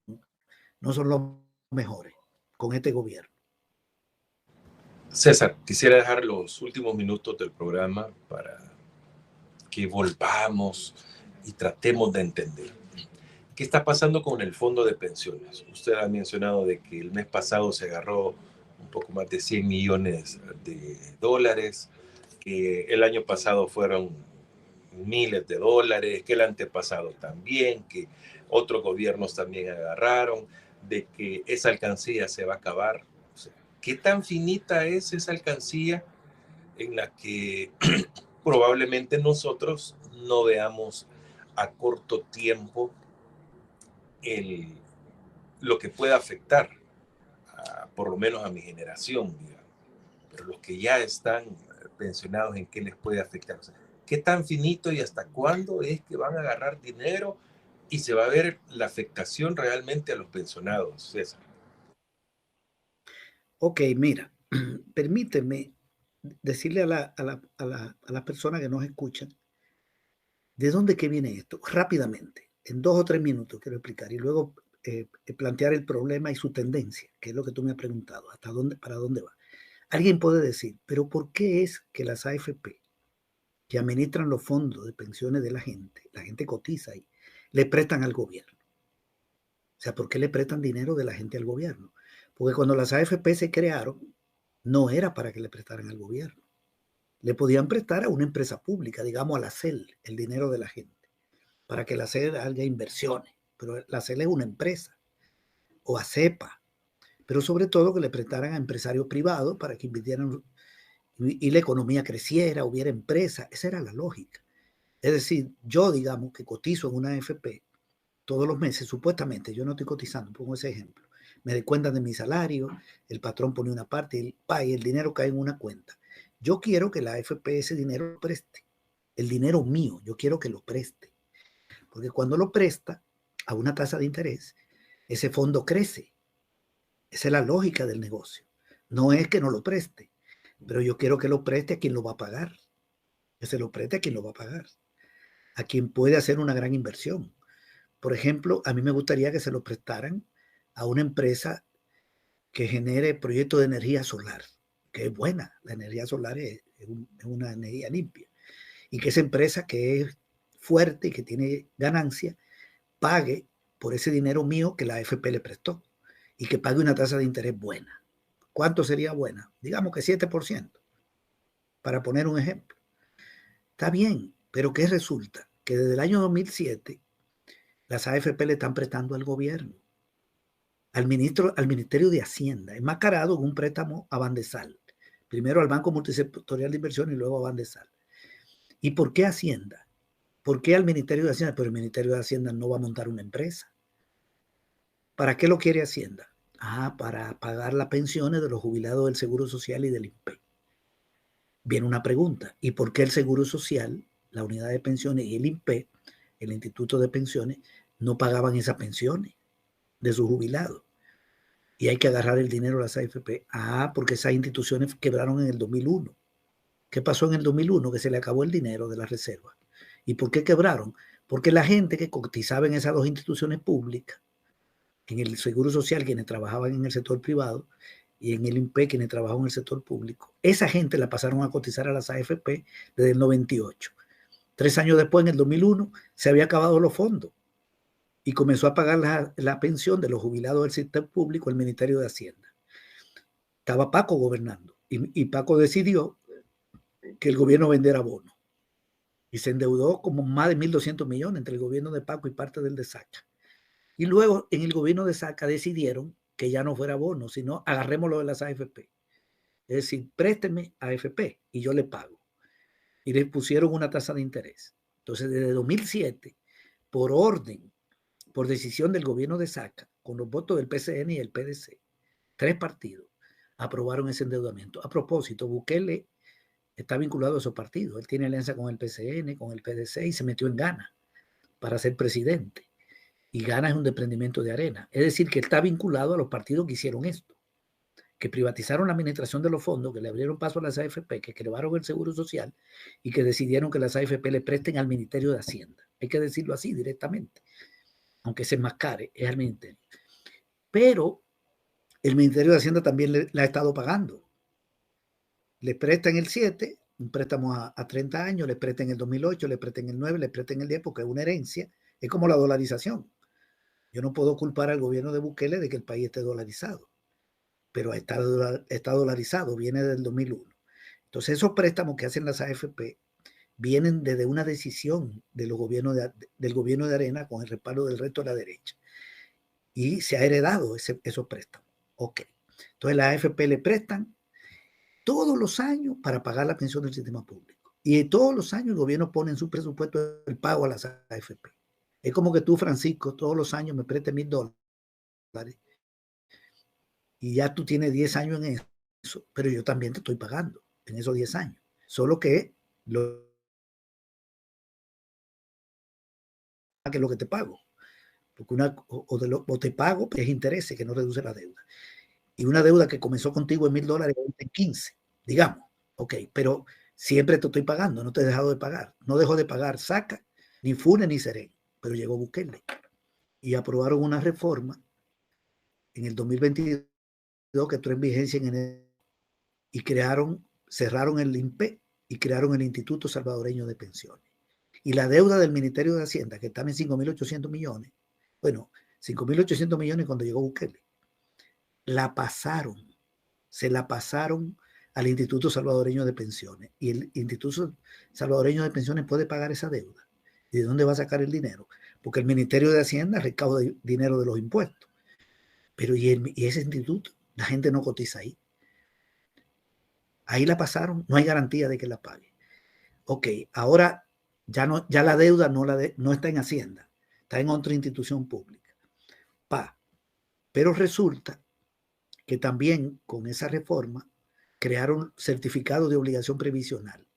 los mejores con este gobierno. César, quisiera dejar los últimos minutos del programa para que volvamos y tratemos de entender qué está pasando con el fondo de pensiones. Usted ha mencionado de que el mes pasado se agarró un poco más de 100 millones de dólares, que el año pasado fueron miles de dólares, que el antepasado también, que otros gobiernos también agarraron, de que esa alcancía se va a acabar. O sea, ¿qué tan finita es esa alcancía en la que probablemente nosotros no veamos a corto tiempo lo que pueda afectar, por lo menos a mi generación, digamos? Pero los que ya están pensionados, ¿en qué les puede afectar? O sea, ¿qué tan finito y hasta cuándo es que van a agarrar dinero y se va a ver la afectación realmente a los pensionados, César? Ok, mira, permíteme decirle a las personas que nos escuchan de dónde que viene esto, rápidamente, en 2 o 3 minutos quiero explicar, y luego plantear el problema y su tendencia, que es lo que tú me has preguntado, para dónde va. Alguien puede decir, pero ¿por qué es que las AFP, que administran los fondos de pensiones de la gente cotiza ahí, le prestan al gobierno? O sea, ¿por qué le prestan dinero de la gente al gobierno? Porque cuando las AFP se crearon, no era para que le prestaran al gobierno. Le podían prestar a una empresa pública, digamos a la CEL, el dinero de la gente, para que la CEL haga inversiones. Pero la CEL es una empresa, o a CEPA, pero sobre todo que le prestaran a empresarios privados para que invirtieran y la economía creciera, hubiera empresa. Esa era la lógica. Es decir, yo digamos que cotizo en una AFP todos los meses, supuestamente, yo no estoy cotizando, pongo ese ejemplo. Me descuentan de mi salario, el patrón pone una parte, el dinero cae en una cuenta. Yo quiero que la AFP ese dinero lo preste. El dinero mío, yo quiero que lo preste. Porque cuando lo presta a una tasa de interés, ese fondo crece. Esa es la lógica del negocio. No es que no lo preste, pero yo quiero que lo preste a quien lo va a pagar. Que se lo preste a quien lo va a pagar. A quien puede hacer una gran inversión. Por ejemplo, a mí me gustaría que se lo prestaran a una empresa que genere proyectos de energía solar, que es buena. La energía solar es una energía limpia. Y que esa empresa que es fuerte y que tiene ganancia, pague por ese dinero mío que la AFP le prestó y que pague una tasa de interés buena. ¿Cuánto sería buena? Digamos que 7%, para poner un ejemplo. Está bien, pero ¿qué resulta? Que desde el año 2007 las AFP le están prestando al gobierno, al Ministerio de Hacienda, enmascarado en un préstamo a Bandesal. Primero al Banco Multisectorial de Inversión y luego a Bandesal. ¿Y por qué Hacienda? ¿Por qué al Ministerio de Hacienda? Pero el Ministerio de Hacienda no va a montar una empresa. ¿Para qué lo quiere Hacienda? Para pagar las pensiones de los jubilados del Seguro Social y del INPE. Viene una pregunta, ¿y por qué el Seguro Social, la unidad de pensiones y el INPE, el Instituto de Pensiones, no pagaban esas pensiones de sus jubilados? Y hay que agarrar el dinero a las AFP. Porque esas instituciones quebraron en el 2001. ¿Qué pasó en el 2001? Que se le acabó el dinero de las reservas. ¿Y por qué quebraron? Porque la gente que cotizaba en esas dos instituciones públicas, en el Seguro Social, quienes trabajaban en el sector privado, y en el INPE, quienes trabajaban en el sector público, esa gente la pasaron a cotizar a las AFP desde el 98. 3 años después, en el 2001, se había acabado los fondos y comenzó a pagar la pensión de los jubilados del sector público el Ministerio de Hacienda. Estaba Paco gobernando y Paco decidió que el gobierno vendiera bonos y se endeudó como más de 1.200 millones entre el gobierno de Paco y parte del de Saca. Y luego en el gobierno de Saca decidieron que ya no fuera bono, sino agarrémoslo de las AFP. Es decir, présteme AFP y yo le pago. Y le pusieron una tasa de interés. Entonces, desde 2007, por orden, por decisión del gobierno de Saca, con los votos del PCN y el PDC, 3 partidos aprobaron ese endeudamiento. A propósito, Bukele está vinculado a esos partidos. Él tiene alianza con el PCN, con el PDC y se metió en Ghana para ser presidente. Y Ghana es un desprendimiento de arena. Es decir, que está vinculado a los partidos que hicieron esto, que privatizaron la administración de los fondos, que le abrieron paso a las AFP, que crearon el Seguro Social y que decidieron que las AFP le presten al Ministerio de Hacienda. Hay que decirlo así directamente, aunque se enmascare, es al Ministerio. Pero el Ministerio de Hacienda también la ha estado pagando. Le prestan el 7, un préstamo a 30 años, le prestan el 2008, le prestan el 9, le prestan el 10 porque es una herencia. Es como la dolarización. Yo no puedo culpar al gobierno de Bukele de que el país esté dolarizado, pero está dolarizado, viene del 2001. Entonces esos préstamos que hacen las AFP vienen desde una decisión de los gobiernos del gobierno de Arena con el respaldo del resto de la derecha. Y se ha heredado esos préstamos. Ok. Entonces las AFP le prestan todos los años para pagar la pensión del sistema público. Y todos los años el gobierno pone en su presupuesto el pago a las AFP. Es como que tú, Francisco, todos los años me prestes $1,000 y ya tú tienes 10 años en eso, pero yo también te estoy pagando en esos 10 años. Solo que lo que te pago. Porque o te pago es intereses que no reduce la deuda. Y una deuda que comenzó contigo en $1,000 en 15, digamos. Ok, pero siempre te estoy pagando, no te he dejado de pagar. No dejo de pagar Saca, ni Funes, ni Serén. Pero llegó Bukele. y aprobaron una reforma en el 2022 que entró en vigencia en enero y cerraron el INPE y crearon el Instituto Salvadoreño de Pensiones. Y la deuda del Ministerio de Hacienda, que estaba en 5.800 millones, bueno, 5.800 millones cuando llegó Bukele, se la pasaron al Instituto Salvadoreño de Pensiones. Y el Instituto Salvadoreño de Pensiones puede pagar esa deuda. ¿Y de dónde va a sacar el dinero? Porque el Ministerio de Hacienda recauda dinero de los impuestos. Pero ¿y ese instituto? La gente no cotiza ahí. Ahí la pasaron, no hay garantía de que la pague. Ok, ahora ya la deuda no está en Hacienda, está en otra institución pública. Pero resulta que también con esa reforma crearon certificados de obligación previsional.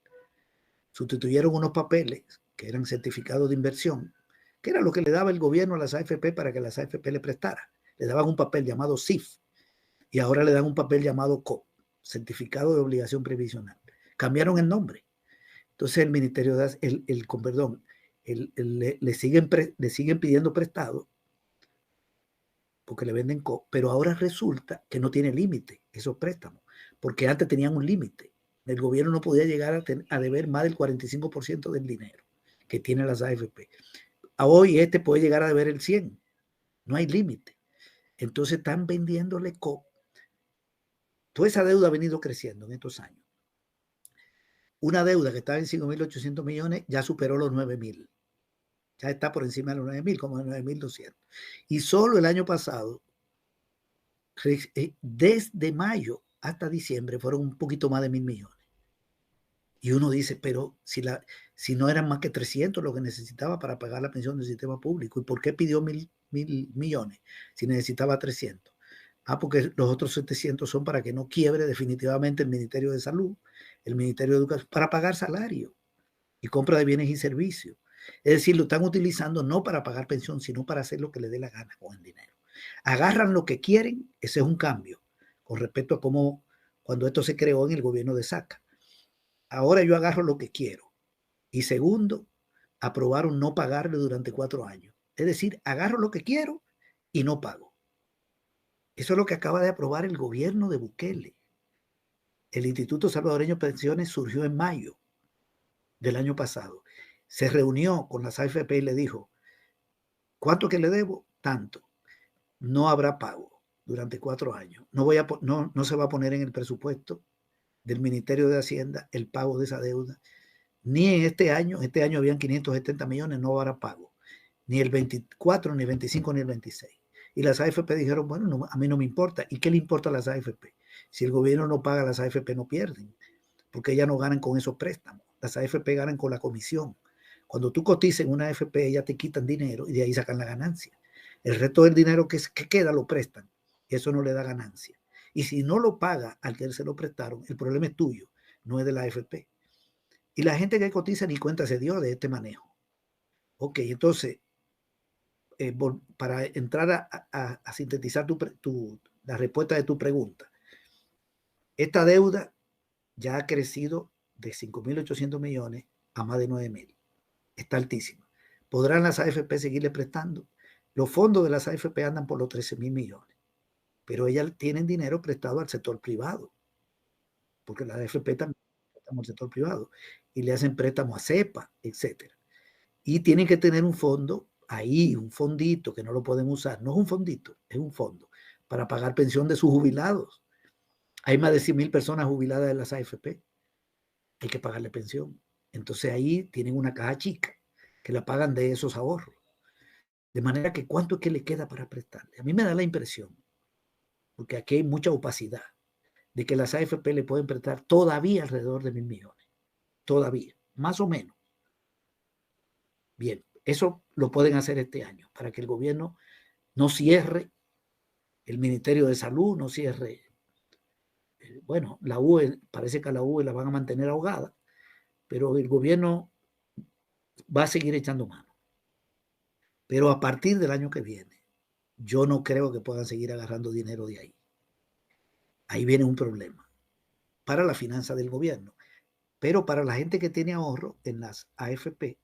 Sustituyeron unos papeles que eran certificados de inversión, que era lo que le daba el gobierno a las AFP para que las AFP le prestara. Le daban un papel llamado CIF y ahora le dan un papel llamado COP, certificado de obligación previsional. Cambiaron el nombre. Entonces el Ministerio le siguen pidiendo prestado porque le venden COP, pero ahora resulta que no tiene límite esos préstamos, porque antes tenían un límite. El gobierno no podía llegar a deber más del 45% del dinero que tienen las AFP. A hoy puede llegar a deber el 100%, no hay límite. Entonces están vendiéndole COP. Toda esa deuda ha venido creciendo en estos años. Una deuda que estaba en 5.800 millones ya superó los 9.000. Ya está por encima de los 9.000, como de 9.200. Y solo el año pasado, desde mayo hasta diciembre, fueron un poquito más de 1.000 millones. Y uno dice, pero si no eran más que 300 lo que necesitaba para pagar la pensión del sistema público, ¿y por qué pidió 1.000 millones si necesitaba 300? Porque los otros 700 son para que no quiebre definitivamente el Ministerio de Salud, el Ministerio de Educación, para pagar salario y compra de bienes y servicios. Es decir, lo están utilizando no para pagar pensión, sino para hacer lo que les dé la gana con el dinero. Agarran lo que quieren, ese es un cambio con respecto a cómo cuando esto se creó en el gobierno de Saca. Ahora yo agarro lo que quiero. Y segundo, aprobaron no pagarle durante 4 años. Es decir, agarro lo que quiero y no pago. Eso es lo que acaba de aprobar el gobierno de Bukele. El Instituto Salvadoreño de Pensiones surgió en mayo del año pasado. Se reunió con las AFP y le dijo, ¿cuánto que le debo? Tanto. No habrá pago durante 4 años. No se va a poner en el presupuesto del Ministerio de Hacienda el pago de esa deuda. Ni en este año habían 570 millones, no habrá pago. Ni el 24, ni el 25, ni el 26. Y las AFP dijeron, bueno, no, a mí no me importa. ¿Y qué le importa a las AFP? Si el gobierno no paga, las AFP no pierden, porque ellas no ganan con esos préstamos. Las AFP ganan con la comisión. Cuando tú cotizas en una AFP, ellas te quitan dinero y de ahí sacan la ganancia. El resto del dinero que queda lo prestan y eso no le da ganancia. Y si no lo paga al que se lo prestaron, el problema es tuyo, no es de la AFP. Y la gente que cotiza ni cuenta se dio de este manejo. Ok, entonces, para entrar a sintetizar la respuesta de tu pregunta, esta deuda ya ha crecido de 5.800 millones a más de 9.000. Está altísima. ¿Podrán las AFP seguirle prestando? Los fondos de las AFP andan por los 13.000 millones, pero ellas tienen dinero prestado al sector privado, porque las AFP también prestan al sector privado y le hacen préstamos a CEPA, etcétera. Y tienen que tener un fondo ahí, un fondito que no lo pueden usar. No es un fondito, es un fondo para pagar pensión de sus jubilados. Hay más de 100.000 personas jubiladas de las AFP. Hay que pagarle pensión. Entonces ahí tienen una caja chica que la pagan de esos ahorros. De manera que ¿cuánto es que le queda para prestarle? A mí me da la impresión, porque aquí hay mucha opacidad, de que las AFP le pueden prestar todavía alrededor de 1.000 millones. Todavía, más o menos. Bien, eso lo pueden hacer este año, para que el gobierno no cierre, el Ministerio de Salud no cierre. Bueno, la UE, parece que a la UE la van a mantener ahogada, pero el gobierno va a seguir echando mano. Pero a partir del año que viene, yo no creo que puedan seguir agarrando dinero de ahí. Ahí viene un problema para la finanza del gobierno. Pero para la gente que tiene ahorro en las AFP,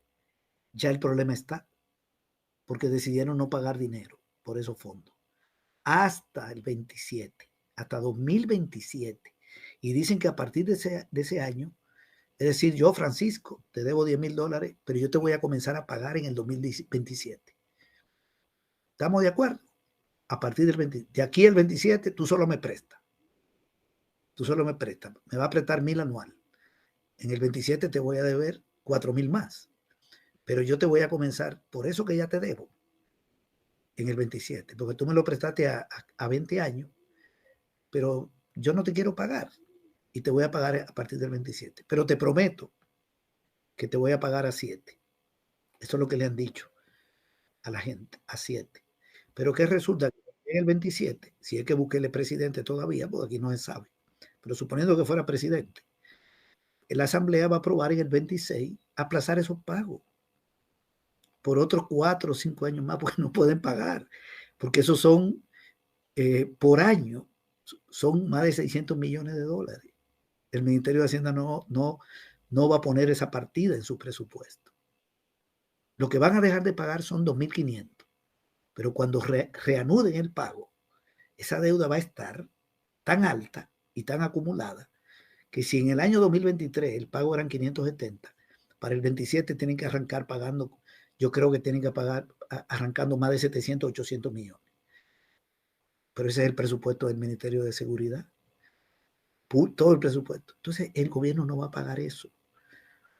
ya el problema está. porque decidieron no pagar dinero por esos fondos hasta el 27, hasta 2027. Y dicen que a partir de ese año, es decir, yo, Francisco, te debo $10,000, pero yo te voy a comenzar a pagar en el 2027. ¿Estamos de acuerdo? A partir del 20, de aquí el 27, tú solo me prestas. Tú solo me prestas. Me va a prestar 1,000 anual. En el 27 te voy a deber 4,000 más. Pero yo te voy a comenzar, por eso que ya te debo, en el 27, porque tú me lo prestaste a 20 años, pero yo no te quiero pagar y te voy a pagar a partir del 27. Pero te prometo que te voy a pagar a 7. Eso es lo que le han dicho a la gente, a 7. Pero ¿qué resulta? En el 27, si es que Bukele presidente todavía, porque aquí no se sabe, pero suponiendo que fuera presidente, la Asamblea va a aprobar en el 26 aplazar esos pagos por otros 4 o 5 años más, porque no pueden pagar, porque esos son por año, son más de $600 millones. El Ministerio de Hacienda no va a poner esa partida en su presupuesto. Lo que van a dejar de pagar son 2.500, pero cuando reanuden el pago, esa deuda va a estar tan alta y tan acumulada que si en el año 2023 el pago eran 570, para el 27 tienen que arrancar pagando, yo creo que tienen que pagar arrancando más de 700, 800 millones. Pero ese es el presupuesto del Ministerio de Seguridad. Todo el presupuesto. Entonces el gobierno no va a pagar eso.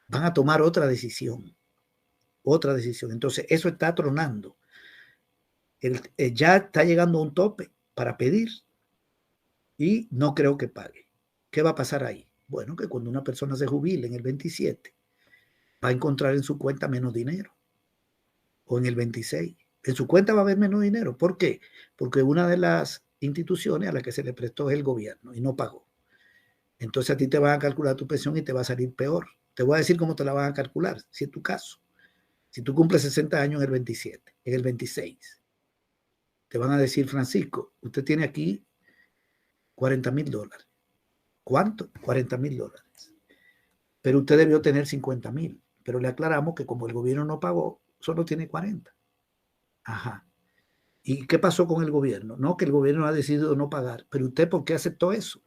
Van a tomar otra decisión. Otra decisión. Entonces eso está tronando. Ya está llegando a un tope para pedir y no creo que pague. ¿Qué va a pasar ahí? Bueno, que cuando una persona se jubile en el 27, va a encontrar en su cuenta menos dinero. O en el 26. En su cuenta va a haber menos dinero. ¿Por qué? Porque una de las instituciones a la que se le prestó es el gobierno y no pagó. Entonces a ti te van a calcular tu pensión y te va a salir peor. Te voy a decir cómo te la van a calcular, si es tu caso. Si tú cumples 60 años en el 27, en el 26, te van a decir, Francisco, usted tiene aquí $40,000. ¿Cuánto? $40,000. Pero usted debió tener 50,000. Pero le aclaramos que como el gobierno no pagó, solo tiene 40. Ajá. ¿Y qué pasó con el gobierno? No, que el gobierno ha decidido no pagar. Pero usted, ¿por qué aceptó eso?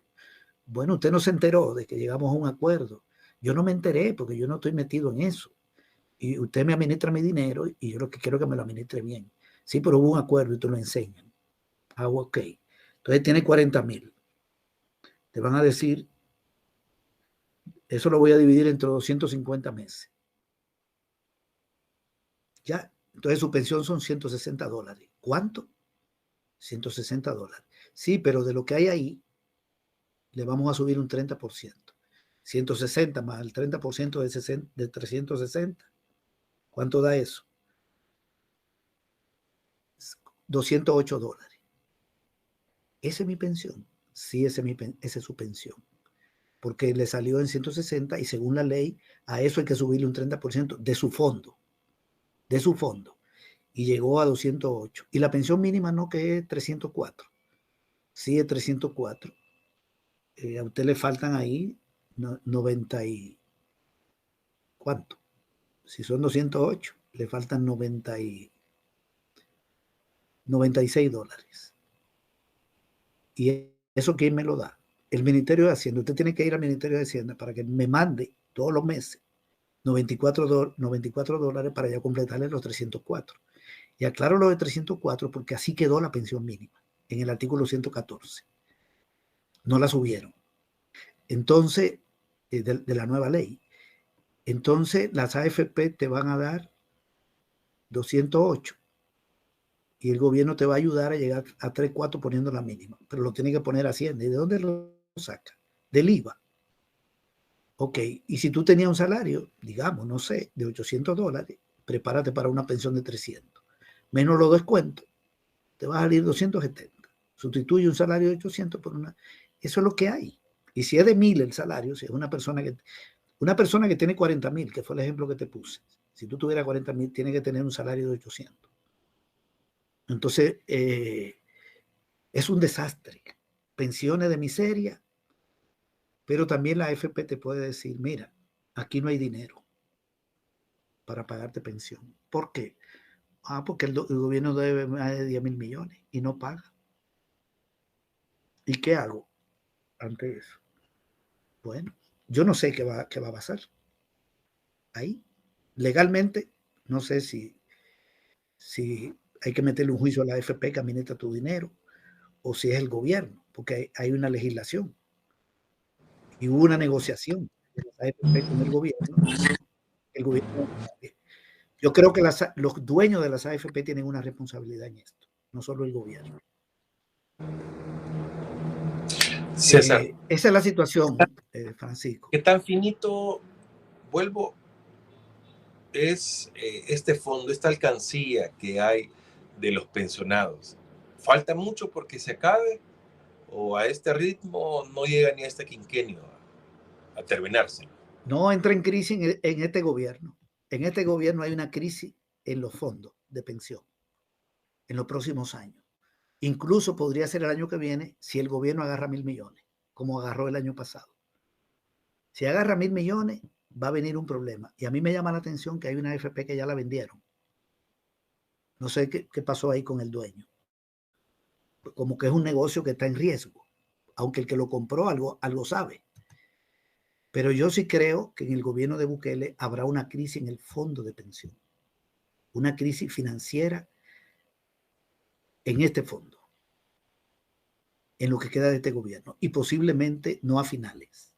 Bueno, usted no se enteró de que llegamos a un acuerdo. Yo no me enteré porque yo no estoy metido en eso. Y usted me administra mi dinero y yo lo que quiero es que me lo administre bien. Sí, pero hubo un acuerdo y te lo enseñan. Ah, ok. Entonces tiene 40,000. Te van a decir, eso lo voy a dividir entre 250 meses. Ya. Entonces su pensión son $160. ¿Cuánto? $160. Sí, pero de lo que hay ahí, le vamos a subir un 30%. 160 más el 30% de 360. ¿Cuánto da eso? $208. ¿Esa es mi pensión? Sí, esa es su pensión. Porque le salió en 160 y según la ley, a eso hay que subirle un 30% de su fondo. De su fondo. Y llegó a 208. Y la pensión mínima no, que es 304. Sí, es 304. A usted le faltan ahí 90 y... ¿Cuánto? Si son 208, le faltan $96. ¿Y eso quién me lo da? El Ministerio de Hacienda. Usted tiene que ir al Ministerio de Hacienda para que me mande todos los meses $94 para ya completarle los 304. Y aclaro lo de 304 porque así quedó la pensión mínima en el artículo 114. No la subieron. Entonces, de la nueva ley. Entonces, las AFP te van a dar 208 y el gobierno te va a ayudar a llegar a 3,4 poniendo la mínima, pero lo tiene que poner Hacienda. ¿Y de dónde lo saca? Del IVA. Ok, y si tú tenías un salario, digamos, no sé, de $800, prepárate para una pensión de 300. Menos los descuentos, te va a salir 270. Sustituye un salario de 800 por una... Eso es lo que hay. Y si es de 1,000 el salario, si es una persona que tiene 40,000, que fue el ejemplo que te puse, si tú tuvieras 40,000, tiene que tener un salario de 800. Entonces, es un desastre. Pensiones de miseria, pero también la AFP te puede decir, mira, aquí no hay dinero para pagarte pensión. ¿Por qué? Porque el gobierno debe más de 10.000 millones y no paga. ¿Y qué hago ante eso? Bueno, yo no sé qué va a pasar. Ahí, legalmente, no sé si hay que meterle un juicio a la AFP que administra tu dinero o si es el gobierno, porque hay una legislación y hubo una negociación de la AFP con el gobierno. El gobierno, yo creo que los dueños de las AFP tienen una responsabilidad en esto, no solo el gobierno. César, esa es la situación, Francisco. ¿qué tan finito, vuelvo, es este fondo, esta alcancía que hay de los pensionados? ¿Falta mucho porque se acabe o a este ritmo no llega ni a este quinquenio a terminarse? No entra en crisis en este gobierno. En este gobierno hay una crisis en los fondos de pensión en los próximos años. Incluso podría ser el año que viene si el gobierno agarra 1.000 millones, como agarró el año pasado. Si agarra 1.000 millones, va a venir un problema. Y a mí me llama la atención que hay una AFP que ya la vendieron. No sé qué pasó ahí con el dueño. Como que es un negocio que está en riesgo, aunque el que lo compró algo sabe. Pero yo sí creo que en el gobierno de Bukele habrá una crisis en el fondo de pensión, una crisis financiera en este fondo, en lo que queda de este gobierno, y posiblemente no a finales.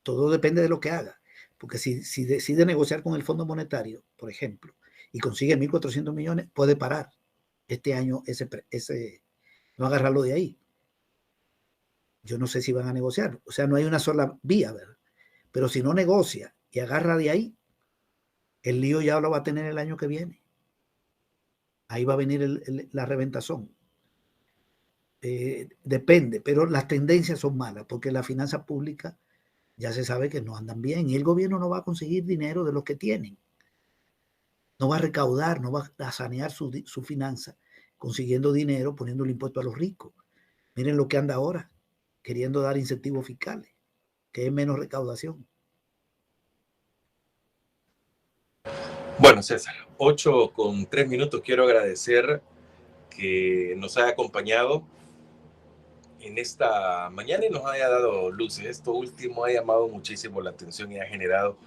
Todo depende de lo que haga, porque si decide negociar con el Fondo Monetario, por ejemplo, y consigue 1.400 millones, puede parar este año no agarrarlo de ahí. Yo no sé si van a negociar, o sea, no hay una sola vía, ¿verdad? Pero si no negocia y agarra de ahí, el lío ya lo va a tener el año que viene. Ahí va a venir la reventazón. Depende, pero las tendencias son malas, porque las finanzas públicas ya se sabe que no andan bien y el gobierno no va a conseguir dinero de los que tienen. No va a recaudar, no va a sanear su finanza consiguiendo dinero, poniendo el impuesto a los ricos. Miren lo que anda ahora, queriendo dar incentivos fiscales, que es menos recaudación. Bueno, César, 8:03. Quiero agradecer que nos haya acompañado en esta mañana y nos haya dado luces. Esto último ha llamado muchísimo la atención y ha generado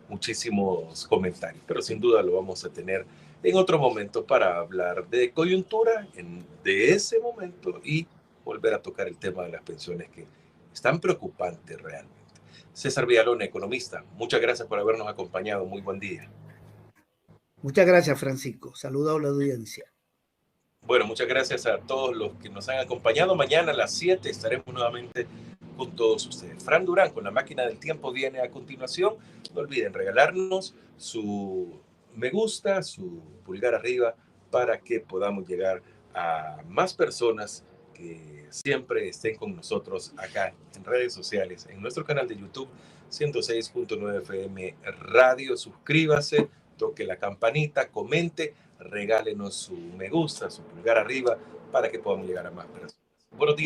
muchísimos comentarios, pero sin duda lo vamos a tener en otro momento para hablar de coyuntura de ese momento y volver a tocar el tema de las pensiones que están preocupantes realmente. César Villalona, economista, muchas gracias por habernos acompañado. Muy buen día. Muchas gracias, Francisco. Saludos a la audiencia. Bueno, muchas gracias a todos los que nos han acompañado. Mañana a las 7 estaremos nuevamente con todos ustedes. Fran Durán con la máquina del tiempo viene a continuación. No olviden regalarnos su me gusta, su pulgar arriba para que podamos llegar a más personas que siempre estén con nosotros acá en redes sociales, en nuestro canal de YouTube 106.9 FM Radio. Suscríbase, toque la campanita, comente, regálenos su me gusta, su pulgar arriba para que podamos llegar a más personas. Buenos días.